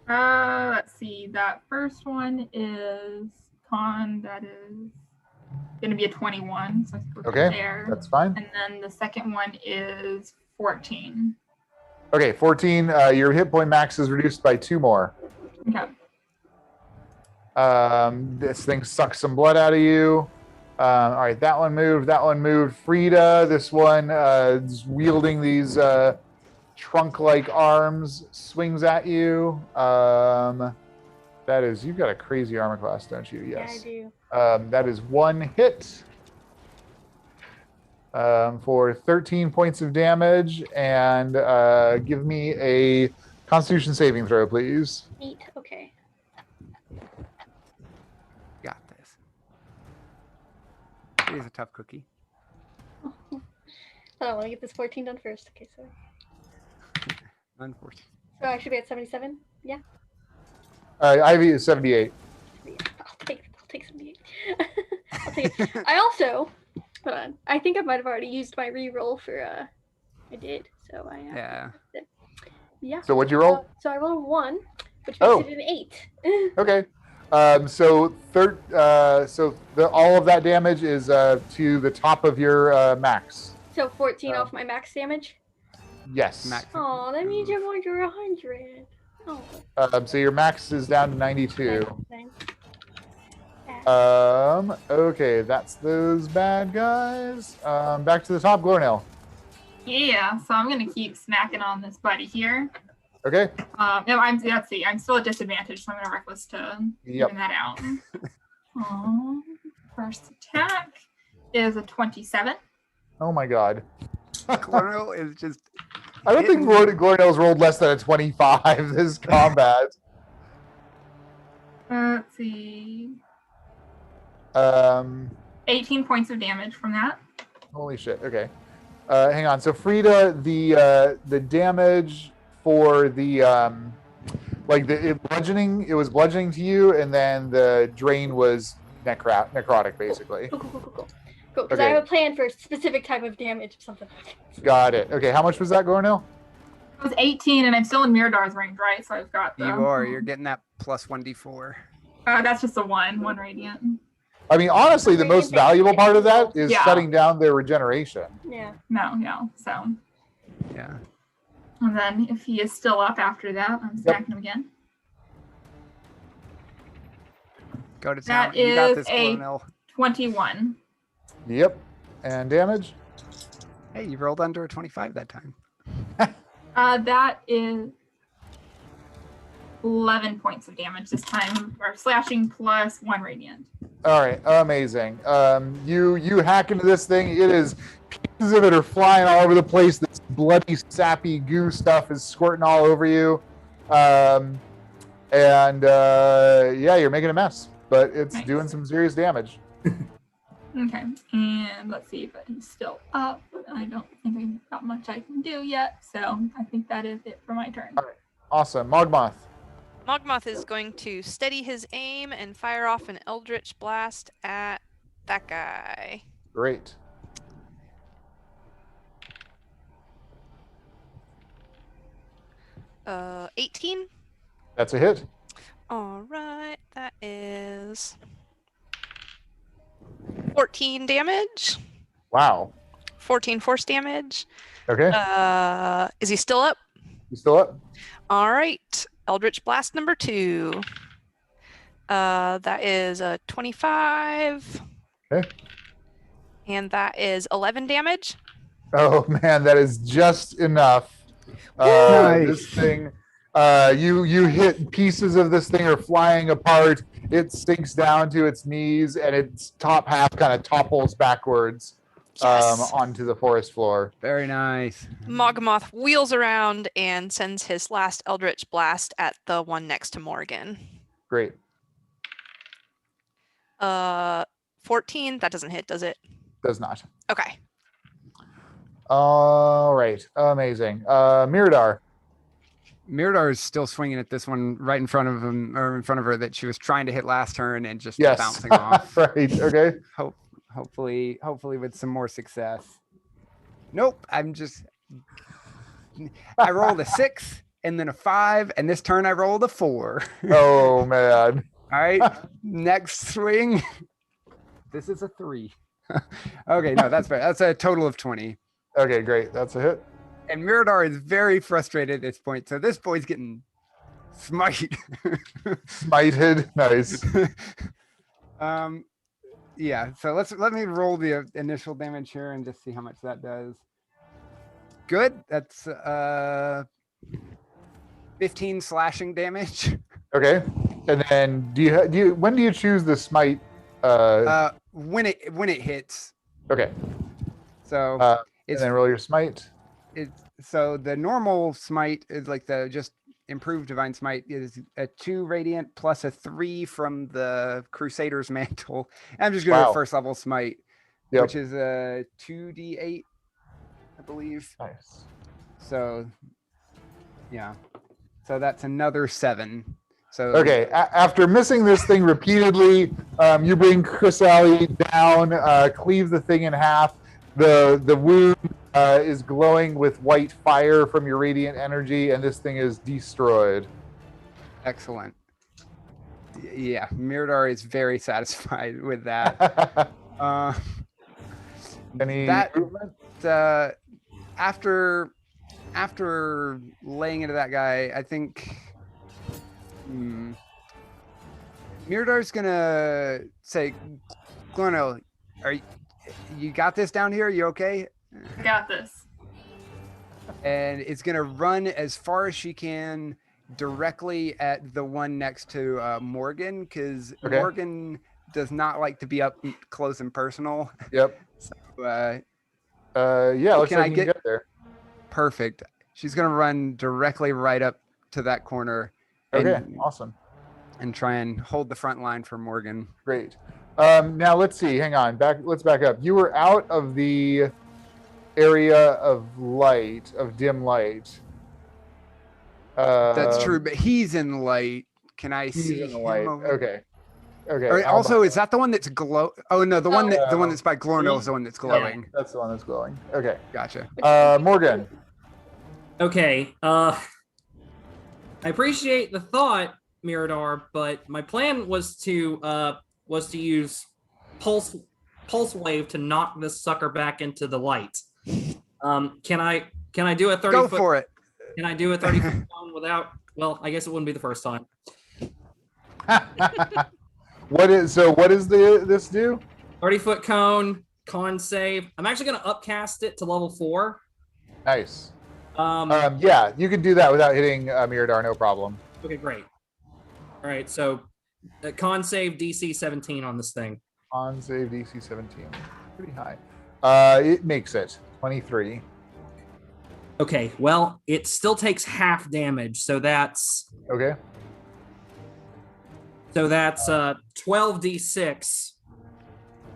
Let's see. That first one is con. That is gonna be a 21. So I Okay, there. That's fine. And then the second one is 14. Okay, 14. Your hit point max is reduced by 2 more. Okay. This thing sucks some blood out of you. All right, that one moved. That one moved. Frida, this one is wielding these trunk-like arms, swings at you. That is, you've got a crazy armor class, don't you? Yeah, I Yes. do. That is 1 hit. for 13 points of damage, and give me a Constitution saving throw, please. 8. Okay. Got this. Here's a tough cookie. Hold on, I want to get this 14 done first. Okay, so Unfortunate. I should be at 77. Yeah. Ivy is 78. I'll take 78. I'll take it. I also hold on. I think I might have already used my reroll for I did. So I Yeah. Yeah. So what'd you roll? So I rolled a 1, which makes Oh. it an 8. Okay. So all of that damage is to the top of your max. So 14 Oh. off my max damage. Yes. Max. Oh, that means you're under 100. Oh. So your max is down to 92. Thanks. Okay, that's those bad guys. Back to the top, Glornell. Yeah, so I'm gonna keep smacking on this buddy here. Okay. No, let's see. I'm still at disadvantage, so I'm gonna reckless to Yep. even that out. First attack is a 27. Oh my god. Glornell is just. I don't think Glornell's rolled less than a 25 this combat. Let's see. 18 points of damage from that. Holy shit. Okay. Hang on. So Frida, the damage for the bludgeoning, it was bludgeoning to you, and then the drain was necrotic, basically. Cool. Because I Okay. have a plan for a specific type of damage or something. Got it. Okay. How much was that, Glornell? It was 18, and I'm still in Miradar's range, right? So I've got the. You are. You're getting that plus 1d4. That's just a one radiant. I mean, honestly, the most valuable part of that is Yeah. shutting down their regeneration. Yeah. No. So, Yeah. and then if he is still up after that, I'm smacking him again. Go to town. That You got is this, a- Glornell. 21. Yep. And damage? Hey, you rolled under a 25 that time. That is 11 points of damage this time, or slashing plus 1 radiant. All right, amazing. You hack into this thing. It is pieces of it are flying all over the place. This bloody, sappy goo stuff is squirting all over you, yeah, you're making a mess. But it's Nice. doing some serious damage. Okay, and let's see if he's still up. I don't think I've got much I can do yet, so I think that is it for my turn. Awesome, Mogmoth. Mogmoth is going to steady his aim and fire off an Eldritch Blast at that guy. Great. Uh, 18. That's a hit. All right, that is 14 damage. Wow. 14 force damage. Okay, Is he still up? you still up? All right, Eldritch Blast number 2. That is a 25. Okay. And that is 11 damage. Oh man, that is just enough. Nice. This thing, you hit pieces of this thing are flying apart. It sinks down to its knees, and its top half kind of topples backwards Yes. onto the forest floor. Very nice. Mogmoth wheels around and sends his last Eldritch Blast at the one next to Morgan. Great. 14. That doesn't hit, does it? Does not. Okay. All right. Amazing. Miradar. Miradar is still swinging at this one right in front of him, or in front of her, that she was trying to hit last turn and just Yes. bouncing off. Right. Okay. Hopefully with some more success. Nope. I rolled a 6 and then a 5, and this turn I rolled a 4. Oh man. All right. Next swing. This is a 3. Okay, no, that's fair. That's a total of 20. Okay. Great. That's a hit. And Miradar is very frustrated at this point. So this boy's getting smite. Smited. Nice. Yeah, so let me roll the initial damage here and just see how much that does. Good. That's 15 slashing damage. Okay. And then when do you choose the smite? When it hits. Okay. So And it's then roll your smite. so the normal smite is like the just improved divine smite is a 2 radiant plus a 3 from the Crusader's mantle. I'm just gonna Wow. go first level smite, Yep. which is a 2d8, I believe. Nice. So yeah, so that's another 7. So Okay, after missing this thing repeatedly, you bring Chrysalis down, cleave the thing in half. The wound is glowing with white fire from your radiant energy, and this thing is destroyed. excellent. Yeah, Mirador is very satisfied with that. Any That- movement? After laying into that guy, I think Mirador's gonna say, Glornel, you got this down here? You okay? I got this. And it's gonna run as far as she can directly at the one next to Morgan, because Okay. Morgan does not like to be up close and personal. Yep. Uh, Yeah, looks Can like I you can get- get there. perfect. She's gonna run directly right up to that corner Okay, and, awesome. and try and hold the front line for Morgan. Great. Now let's see. Hang on. Let's back up. You were out of the area of light, of dim light. That's true, but he's in light. Can I He's see in the him light. over- Okay. Okay. Or I'll also, buy- is that the one that's glow? Oh no, the one that's by Glornel is the one that's glowing. That's the one that's glowing. Okay. Gotcha. Morgan. Okay. I appreciate the thought, Mirador, but my plan was to use pulse wave to knock this sucker back into the light. Can I do a 30 Go foot? for it. Can I do a 30 foot cone without? Well, I guess it wouldn't be the first time. What is this do? 30-foot cone, con save. I'm actually going to upcast it to level 4. Nice. Um, Yeah, you can do that without hitting Mirador, no problem. Okay, great. All right, so con save DC 17 on this thing. On save DC 17. Pretty high. It makes it 23. Okay, well, it still takes half damage, so that's Okay. 12d6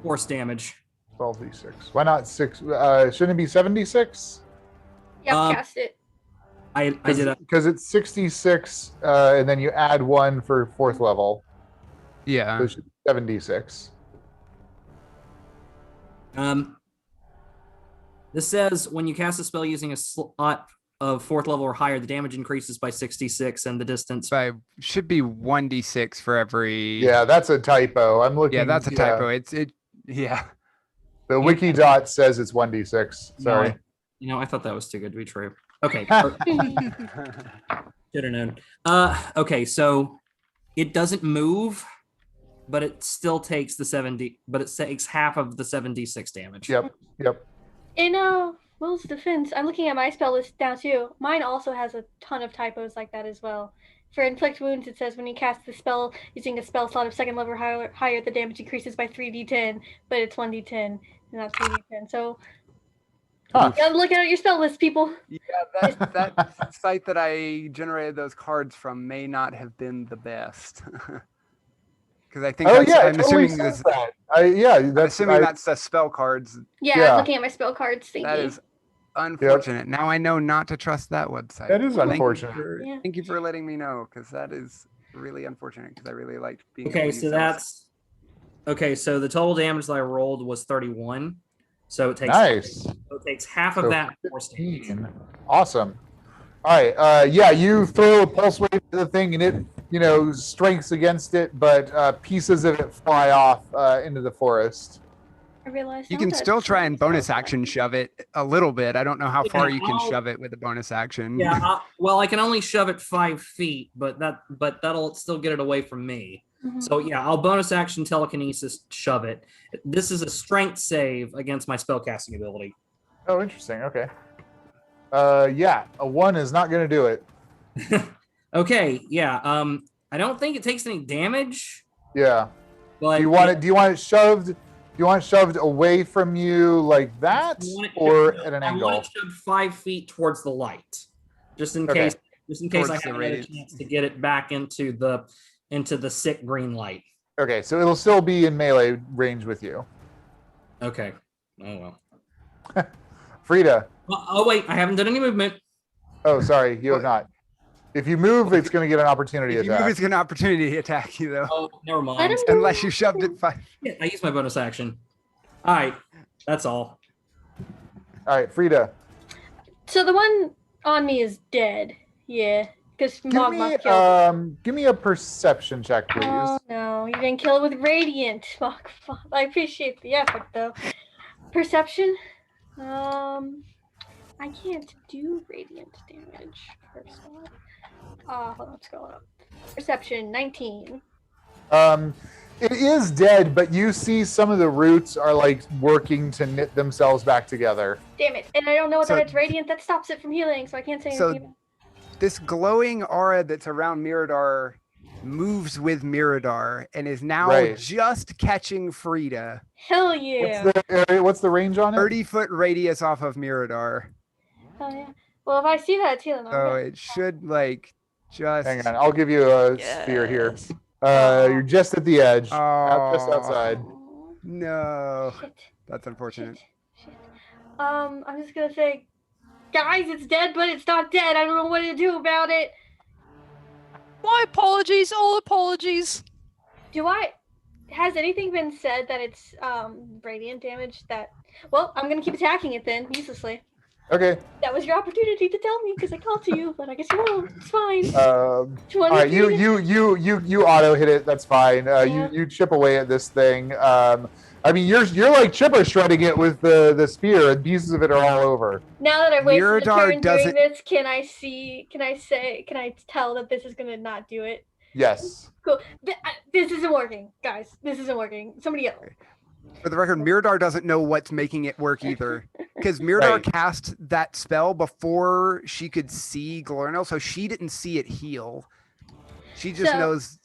force damage. 12d6. Why not 6? Shouldn't it be 76? Yeah, cast it. I did a Because it's 66, and then you add 1 for 4th level. Yeah. So it should be 76. This says when you cast a spell using a slot of 4th level or higher, the damage increases by 66 and the distance. Should be 1d6 for every. Yeah, that's a typo. I'm looking. Yeah, that's a typo. Yeah. The wiki dot says it's 1d6. Sorry. I thought that was too good to be true. Okay. Should have known. Okay, so it doesn't move, but it still takes the 70, but it takes half of the 7d6 damage. Yep. In Will's defense, I'm looking at my spell list now too. Mine also has a ton of typos like that as well. For inflict wounds, it says when you cast the spell using a spell slot of 2nd level or higher, the damage increases by 3d10, but it's 1d10 and not 3d10. So Huh. you gotta look at your spell list, people. Yeah, that site that I generated those cards from may not have been the best. Because I think Oh yeah, I'm it totally assuming says this. that. I'm assuming that's the spell cards. Yeah, Yeah. I'm looking at my spell cards. Thank That you. is unfortunate. Now I know not to trust that website. That is Thank you unfortunate. for- Yeah. Thank you for letting me know, because that is really unfortunate. Because I really liked being. able Okay, to use so those. so the total damage that I rolled was 31. So it takes Nice. So it takes half of So that force damage. 15. Awesome. All right. Yeah, you throw a pulse wave to the thing, and it, strengths against it, but pieces of it fly off into the forest. I realized You now can that- still try and bonus action shove it a little bit. I don't know how far you can I'll- shove it with a bonus action. Yeah, well, I can only shove it 5 feet, but that'll still get it away from me. Mhm. So yeah, I'll bonus action telekinesis shove it. This is a strength save against my spellcasting ability. Oh, interesting. Okay. Yeah, a 1 is not going to do it. Okay, yeah. I don't think it takes any damage, Yeah. but Do you want it shoved You want it shoved away from you like that, I want it or shoved- at an I angle? want it shoved 5 feet towards the light, just in Okay. case. Just in case I Towards the haven't had a radiance. chance to get it back into the sick green light. Okay, so it'll still be in melee range with you. Okay. Oh well. Frida. Oh wait, I haven't done any movement. Oh, sorry, you have not. If you move, it's going to get an opportunity If you attack. move, it's an opportunity to attack you, though. Oh, never Let mind. him do Unless you shoved it 5. Yeah, I used my bonus action. All right, that's all. All right, Frida. So the one on me is dead. Yeah, because Give Mogma me, killed. give me a perception check, please. Oh no, you didn't kill it with radiant. Fuck. I appreciate the effort though. Perception. I can't do radiant damage. First off. Hold on, what's going on? Perception 19. It is dead, but you see some of the roots are like working to knit themselves back together. Damn it! And I don't know So- that it's radiant. That stops it from healing, so I can't say So- anything. This glowing aura that's around Mirador moves with Mirador and is now Right. just catching Frida. Hell yeah! What's the range on it? 30-foot radius off of Mirador. Hell yeah! Well, if I see that, it's healing. So it should like just. Hang on, I'll give you a sphere here. Yes. You're just at the edge, just Oh, outside. no. Shit. That's unfortunate. Shit. I'm just gonna say, guys, it's dead, but it's not dead. I don't know what to do about it. My apologies, all apologies. Has anything been said that it's radiant damage? Well, I'm gonna keep attacking it then, uselessly. Okay. That was your opportunity to tell me because I called to you, but I guess you won't. It's fine. All right, you auto hit it. That's fine. Yeah. You chip away at this thing. I mean, you're like chipper shredding it with the spear, and pieces of it are all over. Now that I've wasted a Mirador turn doing doesn't- this, can I tell that this is gonna not do it? Yes. Cool. This isn't working, guys. This isn't working. Somebody else. For the record, Mirador doesn't know what's making it work either. Because Mirador Right. cast that spell before she could see Glornel, so she didn't see it heal. She just So- knows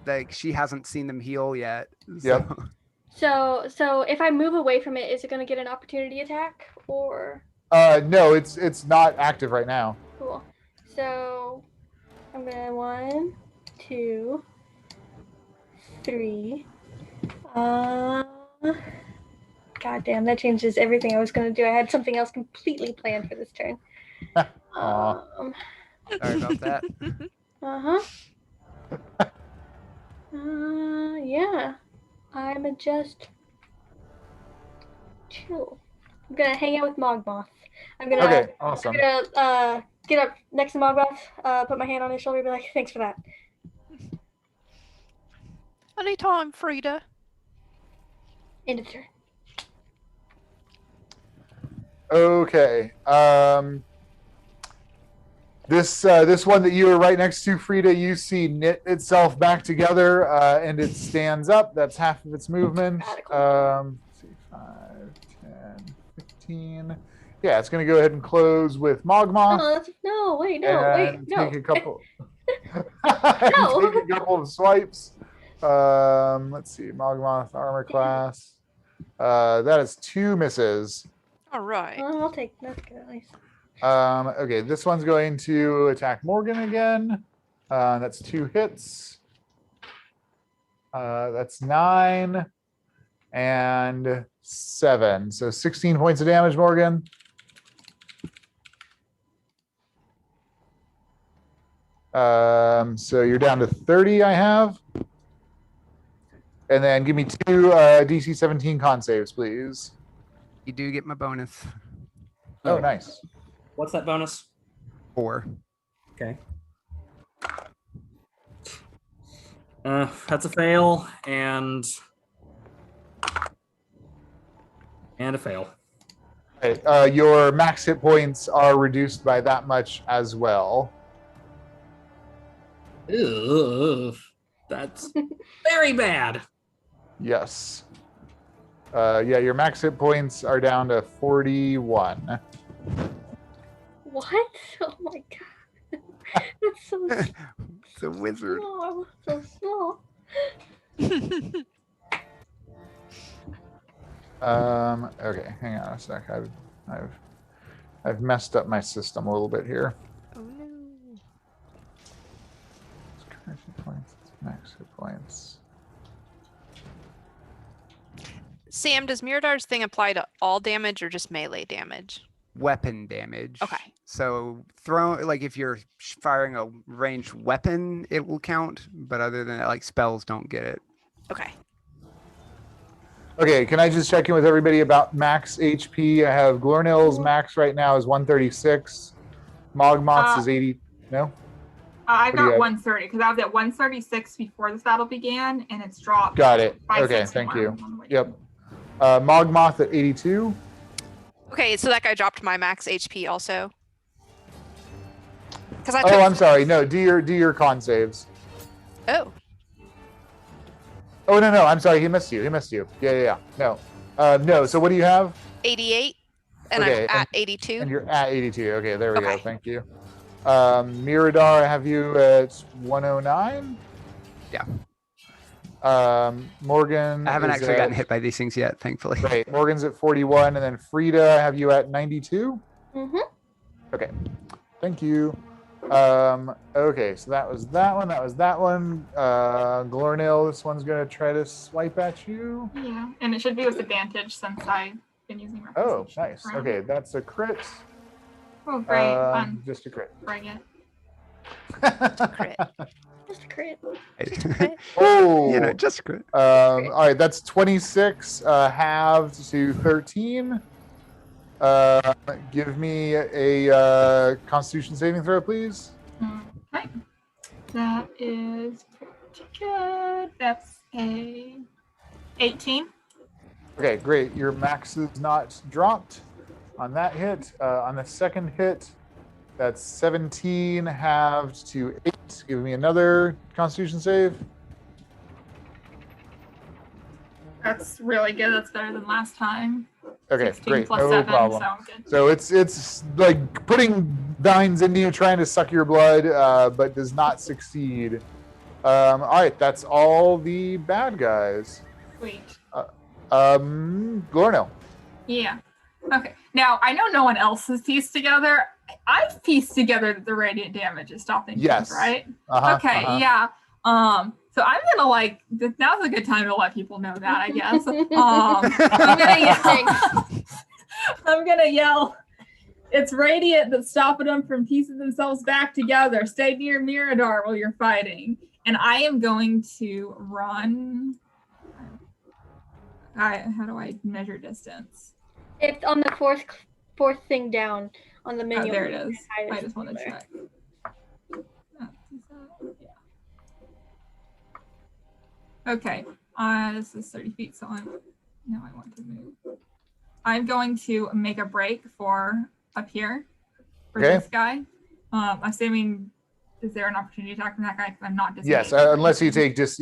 like she hasn't seen them heal yet. Yep. So if I move away from it, is it gonna get an opportunity attack or? No, it's not active right now. Cool. So I'm gonna 1, 2, 3. God damn, that changes everything I was gonna do. I had something else completely planned for this turn. Aw. Sorry about that. Uh-huh. Yeah. I'm just chill. I'm gonna hang out with Mogmoth. I'm gonna Okay, awesome. I'm gonna get up next to Mogmoth, put my hand on his shoulder, and be like, thanks for that. Anytime, Frida. End of turn. Okay. This one that you were right next to, Frida, you see knit itself back together, and it stands up. That's half of its movement. Radical. Let's see, 5, 10, 15. Yeah, it's going to go ahead and close with Mogmoth. Oh, and no. take a couple. No. Take a couple of swipes. Let's see, Mogmoth armor class. That is 2 misses. All right. I'll take that's good at least. Okay, this one's going to attack Morgan again. That's 2 hits. That's 9 and 7. So 16 points of damage, Morgan. So you're down to 30, I have. And then give me 2 DC 17 con saves, please. You do get my bonus. Oh, nice. What's that bonus? 4. Okay. That's a fail and a fail. Okay, your max hit points are reduced by that much as well. Ugh, that's very bad. Yes. Yeah, your max hit points are down to 41. What? Oh my god. That's so It's a wizard. small. So small. Okay, hang on a sec. I've messed up my system a little bit here. Oh no. Currency points, max hit points. Sam, does Miradar's thing apply to all damage or just melee damage? Weapon damage. Okay. So like if you're firing a ranged weapon, it will count. But other than that, like spells don't get it. Okay. Okay, can I just check in with everybody about max HP? I have Glornill's max right now is 136. Mogmoth's is 80. No? I've What do you got have? 130 because I was at 136 before this battle began, and it's dropped. Got it. by Okay, 6 thank more you. on the way Yep. down. Mogmoth at 82. Okay, so that guy dropped my max HP also. Because I Oh, took. I'm sorry. No, do your con saves. Oh. Oh, no, I'm sorry. He missed you. Yeah. No. No, so what do you have? 88, and Okay, I'm at 82. And you're at 82. Okay, there we go. Okay. Thank you. Miradar, I have you at 109. Yeah. Morgan. I haven't is actually gotten at- hit by these things yet, thankfully. Right. Morgan's at 41, and then Frida, I have you at 92. Mm-hmm. Okay. Thank you. Okay, so that was that one. Glornil, this one's gonna try to swipe at you. Yeah, and it should be with advantage since I've been using Oh, representation nice. around. Okay, that's a crit. Oh, great. Fun. Just a crit. Bring it. Crit. Just a crit. Oh, You know, just crit. all right, that's 26 halved to 13. Give me a Constitution saving throw, please. Okay. That is pretty good. That's a 18. Okay, great. Your max is not dropped on that hit. On the second hit, that's 17 halved to 8. Give me another Constitution save. That's really good. That's better than last time. Okay, 16 great. plus No 7, problem. so good. So it's like putting vines into you, trying to suck your blood, but does not succeed. All right, that's all the bad guys. Sweet. Glorno. Yeah. Okay. Now, I know no one else has pieced together. I've pieced together that the radiant damage is stopping things, Yes. right? Uh-huh, Okay, uh-huh. yeah. So I'm gonna now's a good time to let people know that, I guess. I'm gonna yell, it's radiant that's stopping them from piecing themselves back together. Stay near Miradar while you're fighting. And I am going to run. How do I measure distance? It's on the fourth thing down on the menu. Oh, there it is. Hide I it just want to there. check. Okay, this is 30 feet, so now I want to move. I'm going to make a break for up here for Okay. this guy. Assuming, is there an opportunity to attack from that guy? Because I'm not Yes, disengaged. unless you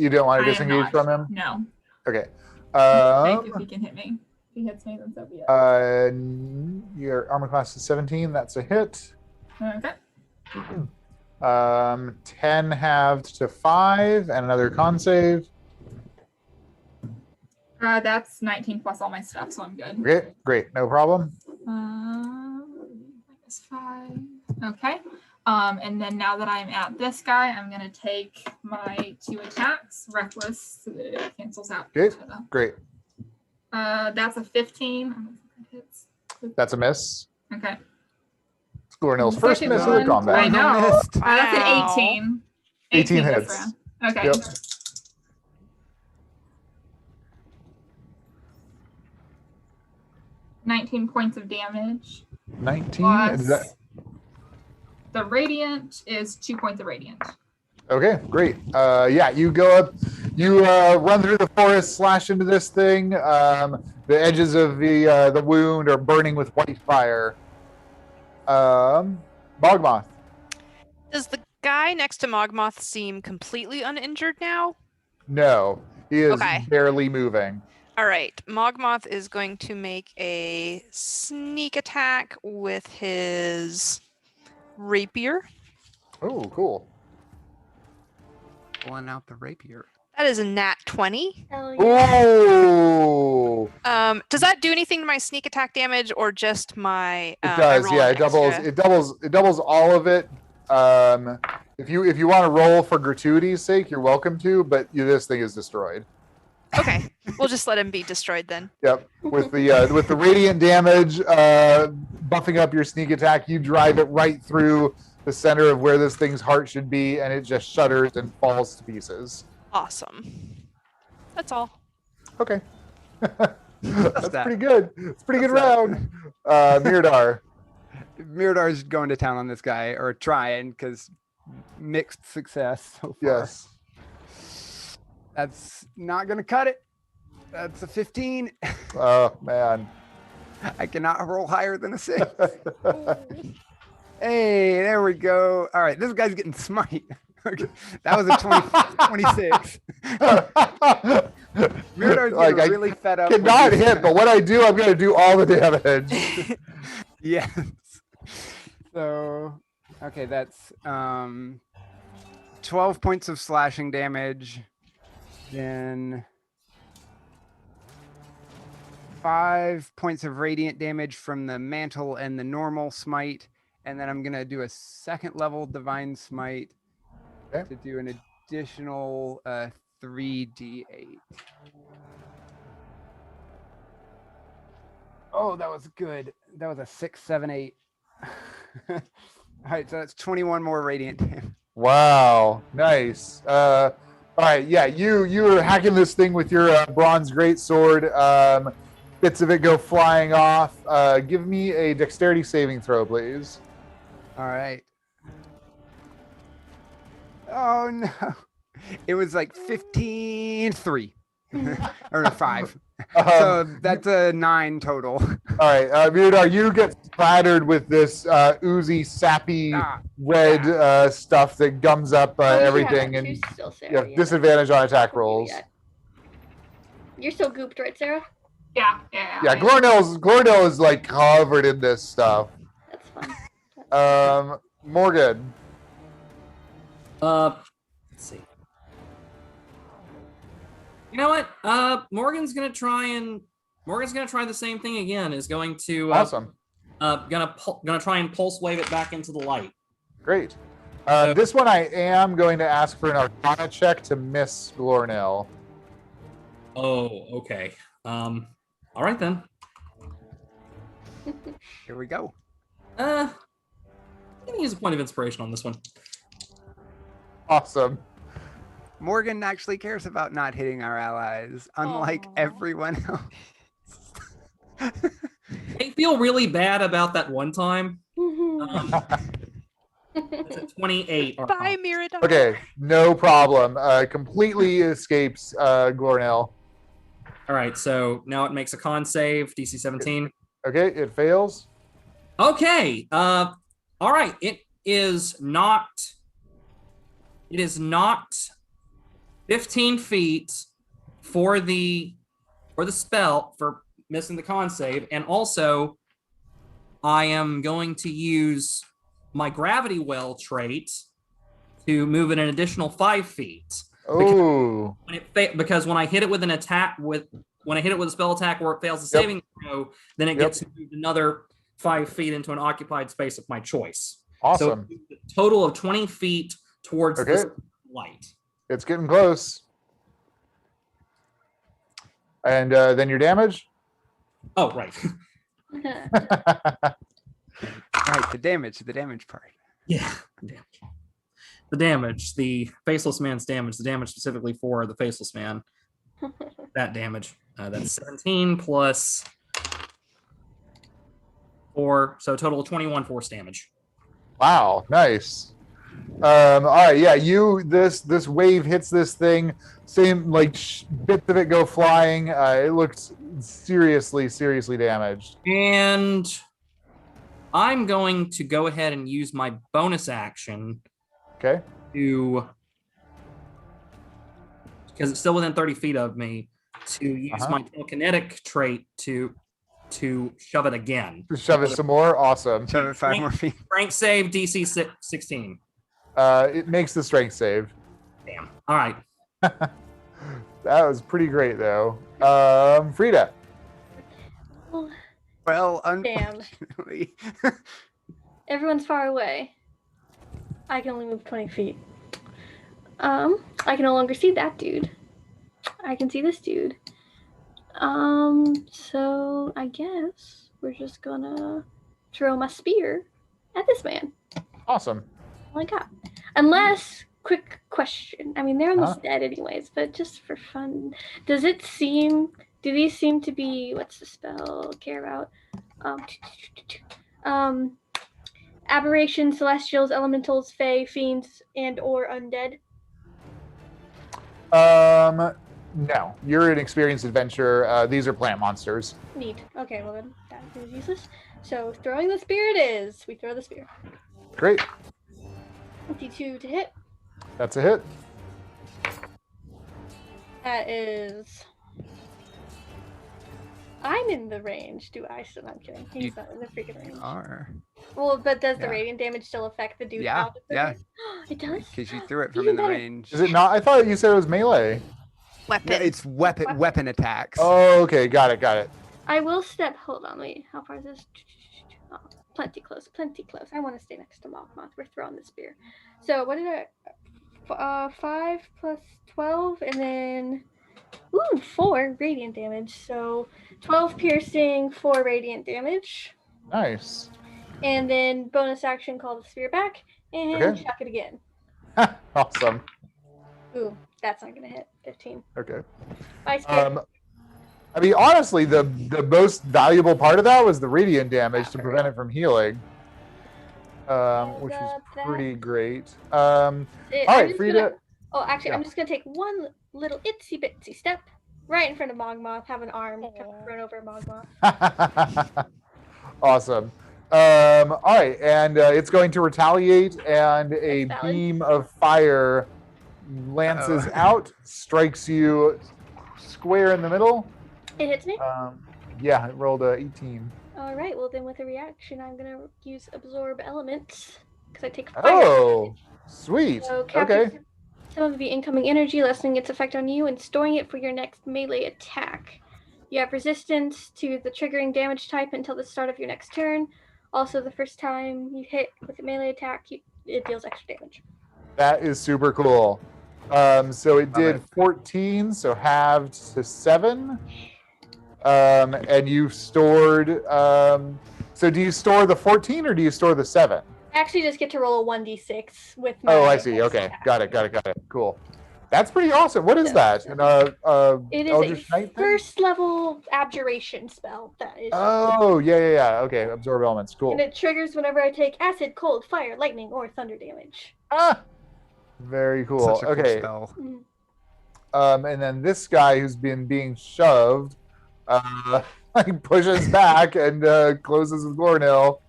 you don't want I to am disengage not. from him. No. Okay. If he can hit me. If he hits me, then so be it. Your armor class is 17. That's a hit. Okay. 10 halved to 5, and another con save. That's 19 plus all my stuff, so I'm good. Great, no problem. -5. Okay. And then now that I'm at this guy, I'm gonna take my 2 attacks, reckless, so that it cancels out. Okay. each other. Great. That's a 15. I don't think that hits. That's a miss. Okay. It's Glornil's first Second miss of the one, combat. I know. Missed. That's an Wow. 18. 18 this hits. round. Okay. Yep. $19 points of damage. 19. Plus Is that the radiant is 2 points of radiant. okay? Great. Yeah, you go up. You run through the forest, slash into this thing. The edges of the wound are burning with white fire. Mogmoth. Does the guy next to Mogmoth seem completely uninjured now? No, he is Okay. barely moving. All right. Mogmoth is going to make a sneak attack with his rapier. Oh, cool. Pulling out the rapier. That is a nat 20. Hell yeah. Oh, Does that do anything to my sneak attack damage or just my? it I does. roll Yeah, an it doubles. extra? It doubles all of it. If you want to roll for gratuity's sake, you're welcome to. But this thing is destroyed. Okay, we'll just let him be destroyed then. Yep. With the radiant damage, buffing up your sneak attack, you drive it right through the center of where this thing's heart should be, and it just shudders and falls to pieces. Awesome. That's all. Okay. That's that? pretty good. It's a pretty good That's that. round. Miradar. Miradar's going to town on this guy, or trying, because mixed success so far. Yes. That's not going to cut it. That's a 15. Oh man. I cannot roll higher than a 6. Hey, there we go. All right, this guy's getting smite. Okay, that was a 26. Miradar's Like, getting I really fed up. with Cannot this hit, guy. but when I do, I'm gonna do all the damage. Yes. So, okay, that's 12 points of slashing damage. Then 5 points of radiant damage from the mantle and the normal smite. And then I'm going to do a second level divine smite Okay. to do an additional 3d8. Oh, that was good. That was a 6, 7, 8. All right, so that's 21 more radiant damage. Wow, nice. All right, yeah, you're hacking this thing with your bronze greatsword. Bits of it go flying off. Give me a dexterity saving throw, please. All right. Oh no. It was like 15-3. Or no, 5. So that's a 9 total. All right, Miradar, you get splattered with this oozy, sappy, Ah, red stuff that gums up Oh, you have everything, that and too still, Sarah, you have yeah. disadvantage on attack Don't do rolls. that. You're still gooped, right, Sarah? Yeah. Yeah, Glornell is like covered in this stuff. That's fine. Morgan. Let's see. You know what? Morgan's gonna try the same thing again. Is going to Awesome. gonna try and pulse wave it back into the light. Great. This one I am going to ask for an Arcana check to miss Glornell. Oh, okay. All right then. here we go. I'm gonna use a point of inspiration on this one. Awesome. Morgan actually cares about not hitting our allies, unlike Aw. everyone else. I feel really bad about that one time. It's a 28. Bye, Mirador. Okay, no problem. Completely escapes Glornell. All right, so now it makes a con save, DC 17. Okay, it fails. Okay. All right. It is not 15 feet for the spell for missing the con save, and also I am going to use my gravity well trait to move it an additional 5 feet. Oh, Because when I hit it with an attack when I hit it with a spell attack where it fails the Yep. saving throw, then it Yep. gets moved another 5 feet into an occupied space of my choice. awesome. So a total of 20 feet towards this Okay. light. It's getting close. And then your damage? Oh, right. Right, the damage part. Yeah. The damage, the faceless man's damage, the damage specifically for the faceless man. That damage. That's 17 plus 4, so a total of 21 force damage. Wow, nice. All right, yeah, this wave hits this thing. Same like bits of it go flying. It looks seriously damaged. And I'm going to go ahead and use my bonus action Okay. to, because it's still within 30 feet of me, to use my telekinetic trait to shove it again. Just shove it some more. Awesome. Shove it 5 more feet. Strength save DC 16. It makes the strength save. Damn. All right. That was pretty great, though. Frida. Oh, Well, damn. unfortunately, Everyone's far away. I can only move 20 feet. I can no longer see that dude. I can see this dude. So I guess we're just gonna throw my spear at this man. Awesome. All I got. Unless, quick question. I mean, they're almost Huh? dead anyways, but just for fun, do these seem to be, what's the spell care about? Aberrations, celestials, elementals, fae, fiends, and or undead. No, you're an experienced adventurer. These are plant monsters. Neat. Okay, well then that is useless. So throwing the spear it is. We throw the spear. Great. 22 to hit. That's a hit. That is. I'm in the range. Do I still? I'm kidding. He's not in the freaking range. are. Well, but does the Yeah. radiant damage still affect the dude? Yeah, out of the yeah. range? It does. Because you threw it from Even in the better. range. Is it not? I thought you said it was melee. Weapon. No, it's weapon attacks. Oh, okay. Got it. I will step. Hold on. Wait. How far is this? Oh, plenty close. Plenty close. I want to stay next to Moth. We're throwing the spear. So what did I? 5 plus 12, and then 4 radiant damage. So 12 piercing, 4 radiant damage, Nice. and then bonus action, call the spear back and Okay. chuck it again. Awesome. Ooh, that's not gonna hit. 15. Okay. Bye, spear. I mean, honestly, the most valuable part of that was the radiant damage to prevent it from healing, which was That- pretty great. All All right, Frida. Actually, I'm Yeah. just gonna take one little itsy bitsy step right in front of Mogmoth, have an arm kind of run over Mogmoth. Awesome. All right, and it's going to retaliate, and a That's valid. beam of fire lances Uh-oh. out, strikes you square in the middle. It hits me. Yeah, it rolled a 18. All right. Well, then with a reaction, I'm gonna use absorb elements because I take fire. Oh, sweet. So capture Okay. some of the incoming energy, lessening its effect on you, and storing it for your next melee attack. You have resistance to the triggering damage type until the start of your next turn. Also, the first time you hit with a melee attack, it deals extra damage. That is super cool. So it did it. 14, so halved to 7. And you stored. So do you store the 14 or do you store the 7? I actually just get to roll a 1d6 with my. Oh, I see. next Okay, attack. got it. Cool. That's pretty awesome. What is So- that? It is Eldritch a Knight thing? first level abjuration spell that is. Oh, yeah. Okay, absorb elements. Cool. And it triggers whenever I take acid, cold, fire, lightning, or thunder damage. Ah, very cool. Such a cool Okay. spell. And then this guy who's been being shoved, like pushes back and closes with Glornil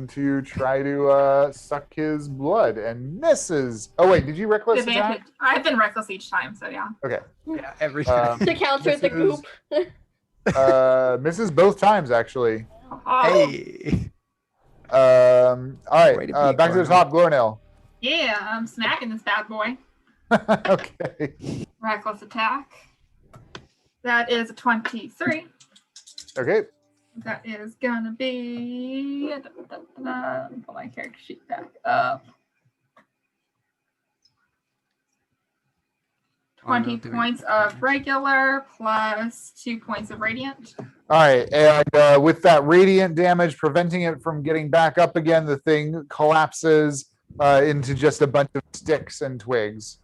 to try to suck his blood and misses. Oh wait, did you reckless attack? Advantage. I've been reckless each time, so yeah. Okay. Yeah, every Um, To counter the Misses. goop. Misses both times actually. Oh, Hey. All right, Way to beat back to the Glornil. top, Glornil. yeah, I'm smacking this bad boy. Okay. Reckless attack. That is a 23. Okay. That is gonna be. Pull my character sheet back up. Oh, no, 20 do we- points of regular plus 2 points of radiant. All right, and with that radiant damage preventing it from getting back up again, the thing collapses into just a bunch of sticks and twigs.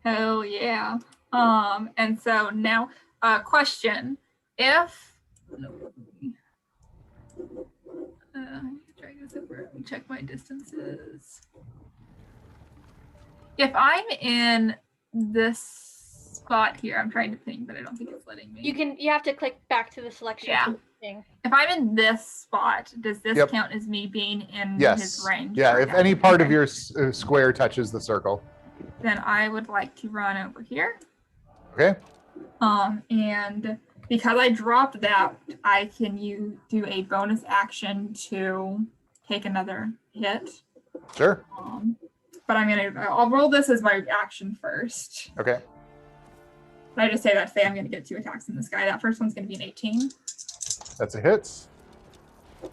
Hell yeah. And so now, question: if drag this over, let me check my distances. If I'm in this spot here, I'm trying to think, but I don't think it's letting me. You have to click back to the selection Yeah. thing. If I'm in this spot, does this Yep. count as me being in Yes. his range? Yeah, or if not? any part of Okay. your square touches the circle. Then I would like to run over here. Okay. And because I dropped that, I can do a bonus action to take another hit. Sure. But I'll roll this as my action first. Okay. I just say that to say I'm going to get 2 attacks in this guy. That first one's going to be an 18. That's a hit.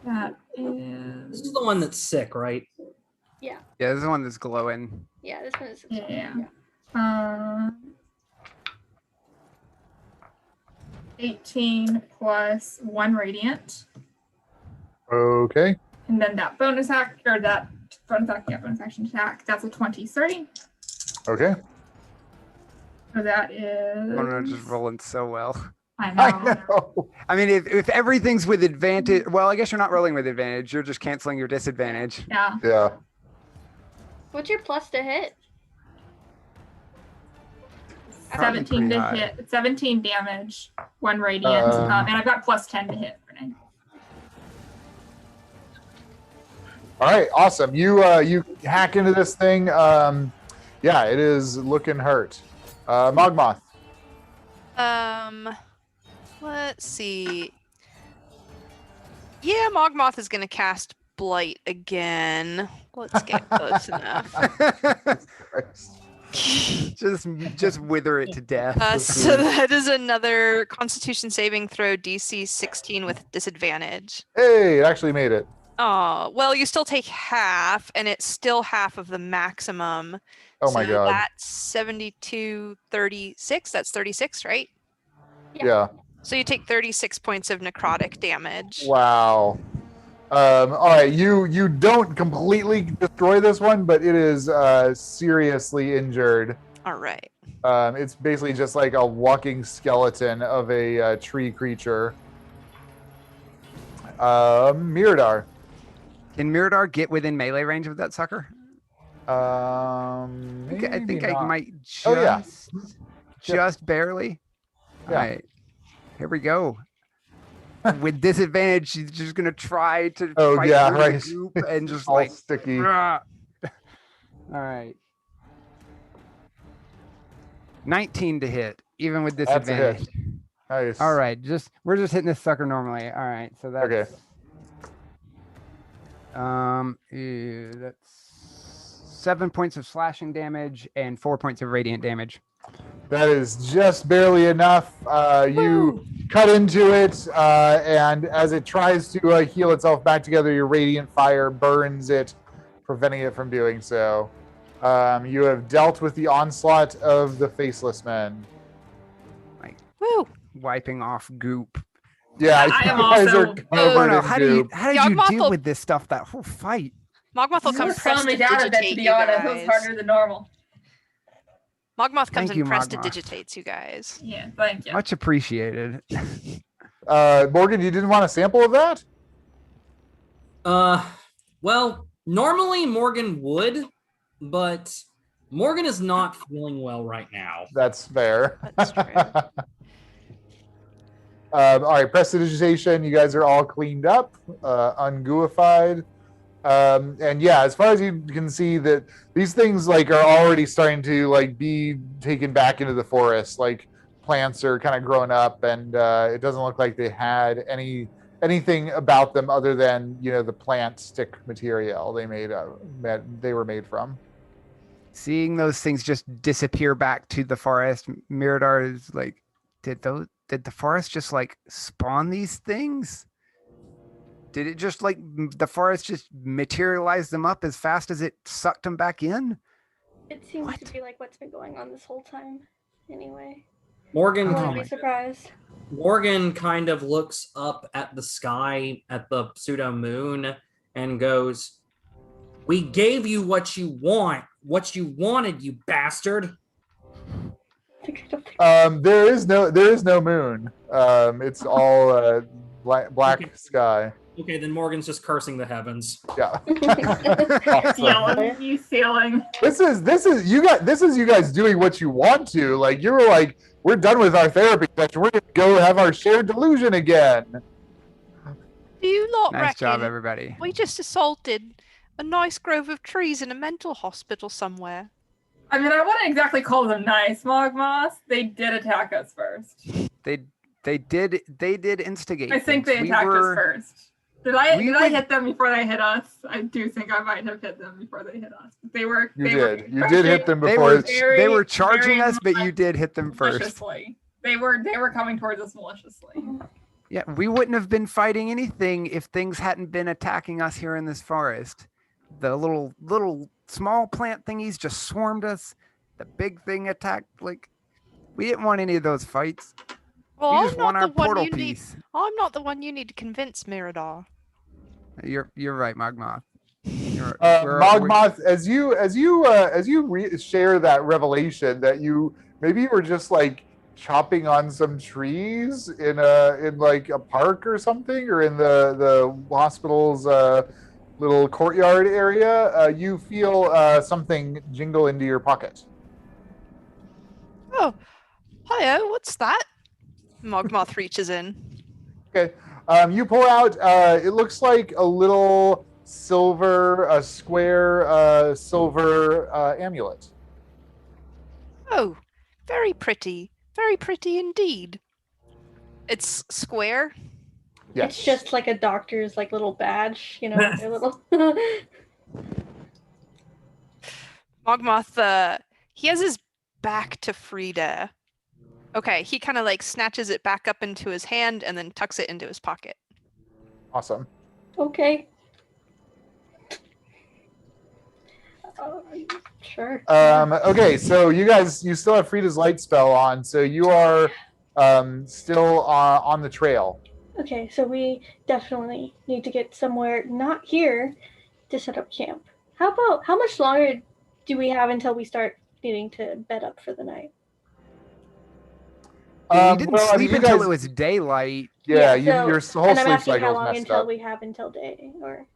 That This is is the one that's sick, right? Yeah, this is the one that's glowing. Yeah, this one is. yeah. 18 plus 1 radiant, Okay. and then that bonus act or that bonus act, yeah, bonus action attack. That's a 20. Okay. So that is. Oh no, just rolling so well. I know. I know. I mean, if everything's with advantage, well, I guess you're not rolling with advantage. You're just canceling your disadvantage. Yeah. Yeah. What's your plus to hit? Probably 17 pretty to high. hit. 17 damage, 1 radiant, and I've got plus 10 to hit. Renee. All right. Awesome. You hack into this thing. Yeah, it is looking hurt. Mogmoth. Let's see. Yeah, Mogmoth is gonna cast Blight again. Let's get close enough. just wither it to death. So that is another Constitution saving throw, DC 16 with disadvantage. Hey, it actually made it. Oh, well, you still take half, and it's still half of the maximum. Oh my So god. That's 72, 36. That's 36, right? Yeah. So you take 36 points of necrotic damage. Wow. All right, you don't completely destroy this one, but it is seriously injured. All right. It's basically just like a walking skeleton of a tree creature. Miradar. Can Miradar get within melee range of that sucker? I think maybe I not. might just, Oh, yeah. just barely. Yeah. All right, here we go. With disadvantage, she's just gonna try to Oh, fight yeah, through right. the group and just All like sticky. "Rah." All right. 19 to hit, even with That's a hit. disadvantage. Nice. All right, we're just hitting this sucker normally. All right, so that's Okay. That's 7 points of slashing damage and 4 points of radiant damage. That is just barely enough. You cut into it, and as it tries to heal itself back together, your radiant fire burns it, preventing it from doing so. You have dealt with the onslaught of the faceless men. Woo! Wiping off goop. Yeah, I you am guys are also- covered in How did you goop. Yawgmoth deal will- with this stuff that whole fight? Mogmoth will This come was press slowing me to down a bit, to digitate be you honest. It was guys. harder than normal. Mogmoth comes Thank and you, press Mogmoth. digitates you guys. Yeah, thank you. Much appreciated. Morgan, you didn't want a sample of that? Well, normally Morgan would, but Morgan is not feeling well right now. That's fair. That's true. All right, prestidigitation. You guys are all cleaned up, ungooified. And yeah, as far as you can see, that these things like are already starting to like be taken back into the forest. Like plants are kind of grown up, and it doesn't look like they had anything about them other than the plant stick material they were made from. Seeing those things just disappear back to the forest, Miradar is like, did the forest just like spawn these things? Did it just like the forest just materialize them up as fast as it sucked them back in? It seems What? to be like what's been going on this whole time. Anyway, I Morgan, Oh wouldn't my be surprised. Morgan kind of looks up at the sky at the pseudo moon and goes, "We gave you what you wanted, you bastard." There is no moon. It's all black sky. Okay, then Morgan's just cursing the heavens. Yeah. Yelling, you ceiling. This is you guys doing what you want to. Like you were like, we're done with our therapy session. We're gonna go have our shared delusion again. Do you lot Nice reckon job, everybody. we just assaulted a nice grove of trees in a mental hospital somewhere? I mean, I wouldn't exactly call them nice, Mogmoth. They did attack us first. They did instigate. I think they things. attacked us first. Did I We did I would- hit them before they hit us? I do think I might have hit them before they hit us. They were. You they did. Were You did hit them They before. were it's- they were very, charging very us, but you did hit them first. maliciously. They were coming towards us maliciously. Yeah, we wouldn't have been fighting anything if things hadn't been attacking us here in this forest. The little small plant thingies just swarmed us. The big thing attacked. Like, we didn't want any of those fights. Well, We I'm just want not our the one portal you need. piece. I'm not the one you need to convince, Mirador. You're right, Magmoth. We're- Mogmoth, as you share that revelation that maybe you were just like chopping on some trees in like a park or something, or in the hospital's little courtyard area, you feel something jingle into your pocket. Oh, hiyo, what's that? Mogmoth reaches in. Okay. You pull out, it looks like a little square silver amulet. Oh, very pretty. Very pretty indeed. It's square. Yes. It's just like a doctor's like little badge, you know, their little. Mogmoth, he has his back to Frida. Okay, he kind of like snatches it back up into his hand and then tucks it into his pocket. Awesome. Okay. Sure. Okay, so you still have Frida's light spell on, so you are still on the trail. Okay, so we definitely need to get somewhere not here to set up camp. How much longer do we have until we start needing to bed up for the night? we didn't sleep you until guys- it was daylight. Yeah, so- your whole and I'm sleep asking how cycle long is messed until up. we have until day, or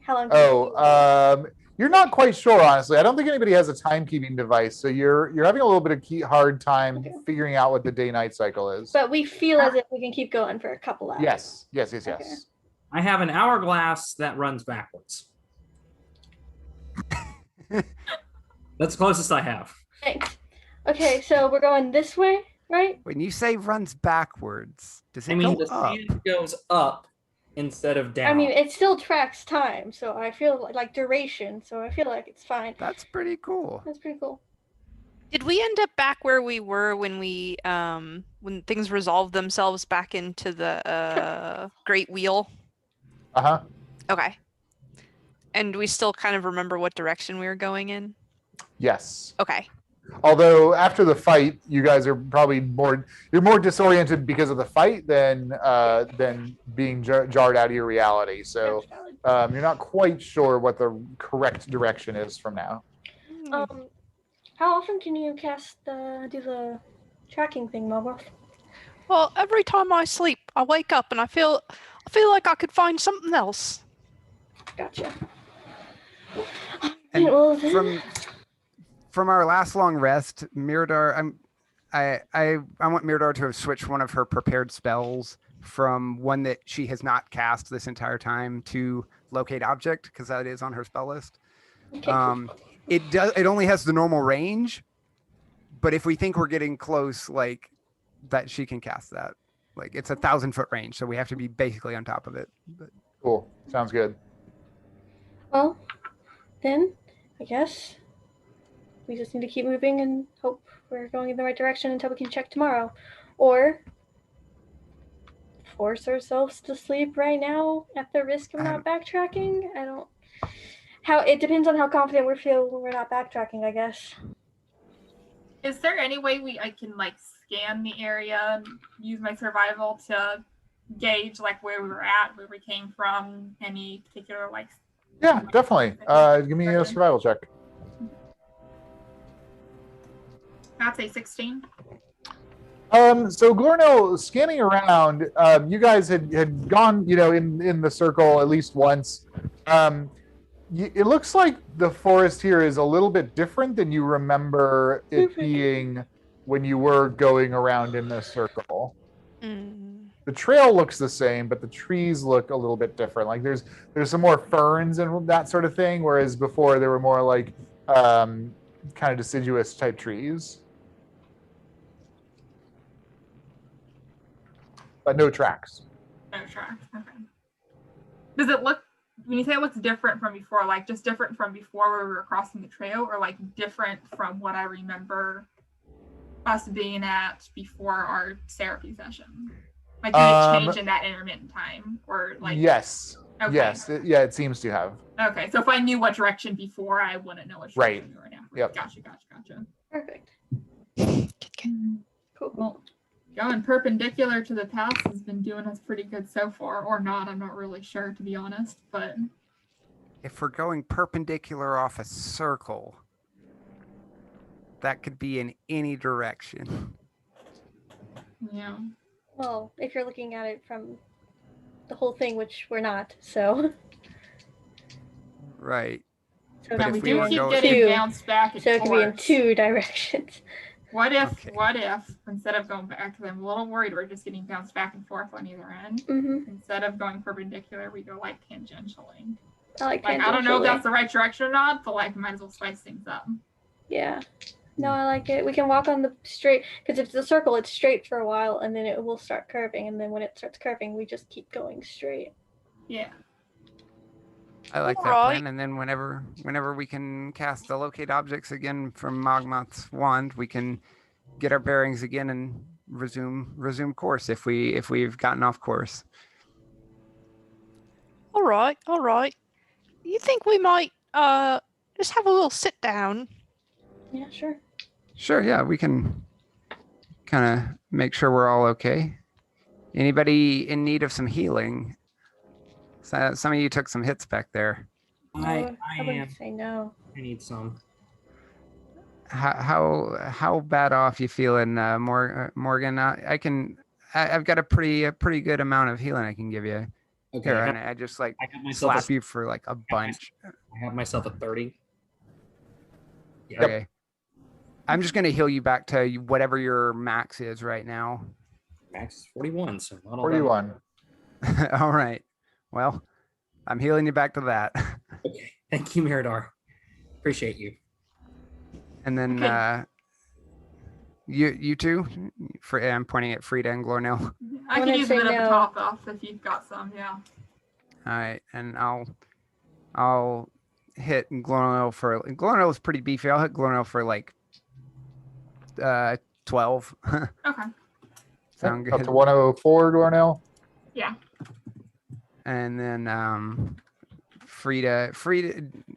how long? do we think we will? Oh, you're not quite sure, honestly. I don't think anybody has a timekeeping device, so you're having a little bit of hard time Okay. figuring out what the day-night cycle is. But we feel as if we can keep going for a couple hours. Yes. Okay. I have an hourglass that runs backwards. That's the closest I have. Thanks. Okay, so we're going this way, right? When you say runs backwards, does it I mean, go the up? sand goes up instead of down. I mean, it still tracks time, so I feel like duration, so I feel like it's fine. That's pretty cool. That's pretty cool. Did we end up back where we were when we when things resolved themselves back into the Great Wheel? Uh-huh. Okay. And we still kind of remember what direction we were going in? Yes. Okay. Although after the fight, you guys are probably you're more disoriented because of the fight than being jarred out of your reality. So That's valid. you're not quite sure what the correct direction is from now. How often can you do the tracking thing, Mogwith? Well, every time I sleep, I wake up and I feel like I could find something else. Gotcha. And Well, then- from our last long rest, Mirador, I want Mirador to have switched one of her prepared spells from one that she has not cast this entire time to locate object, because that is on her spell list. okay. It only has the normal range, but if we think we're getting close, like that, she can cast that. Like it's 1,000-foot range, so we have to be basically on top of it. But Cool. Sounds good. Well, then I guess we just need to keep moving and hope we're going in the right direction until we can check tomorrow, or force ourselves to sleep right now at the risk of not backtracking. I don't. It depends on how confident we feel when we're not backtracking, I guess. Is there any way I can like scan the area and use my survival to gauge like where we were at, where we came from, any particular like? Yeah, definitely. Give me a survival check. That's a 16. So Glornell, scanning around, you guys had gone, in the circle at least once. It looks like the forest here is a little bit different than you remember it being when you were going around in the circle. The trail looks the same, but the trees look a little bit different. Like there's some more ferns and that sort of thing, whereas before there were more like kind of deciduous type trees. But no tracks. No tracks. Okay. Does it look, when you say it looks different from before, like just different from before where we were crossing the trail, or like different from what I remember us being at before our therapy session? Like did it change in that intermittent time, or like? Yes. Okay. Yes. It seems to have. Okay, so if I knew what direction before, I wouldn't know what direction we were now. Yep. Gotcha. Perfect. Cool. Well, going perpendicular to the path has been doing us pretty good so far, or not. I'm not really sure, to be honest, but If we're going perpendicular off a circle, that could be in any direction. yeah. Well, if you're looking at it from the whole thing, which we're not, so Right. so But And if we we do were keep going- getting Two. bounced back and so it could be in forth. 2 directions. What if, Okay. instead of going back, because I'm a little worried we're just getting bounced back and forth on either end, Mm-hmm. instead of going perpendicular, we go like tangentially. I like Like, I don't know if tangentially. that's the right direction or not, but like, might as well spice things up. Yeah. No, I like it. We can walk on the straight, because if it's a circle, it's straight for a while, and then it will start curving, and then when it starts curving, we just keep going straight. Yeah. I like that Alright. plan. And then whenever we can cast the locate objects again from Mogmoth's wand, we can get our bearings again and resume course if we've gotten off course. All right, all right. You think we might just have a little sit down? Yeah, sure. Sure, yeah, we can kind of make sure we're all okay. Anybody in need of some healing? So, some of you took some hits back there. Oh, I wouldn't say no. I need some. How bad off you feeling, Morgan? I've got a pretty good amount of healing I can give you. Okay, Here, I and have, I just like I have myself slap you for like a bunch. I have myself a 30. Yeah. Okay. I'm just gonna heal you back to whatever your max is right now. Max is 41, so not all that 41. All right. Well, I'm healing you back to that. Okay. Thank you, Mirador. Appreciate you. And then Okay. you two, I'm pointing at Frida and Glornell. I could Wouldn't use a say bit of a no. top off if you've got some, yeah. All right, and I'll hit Glornell for Glornell is pretty beefy. I'll hit Glornell for like 12. Okay. Sound Up good. to 104, Dornell. Yeah. And then Frida,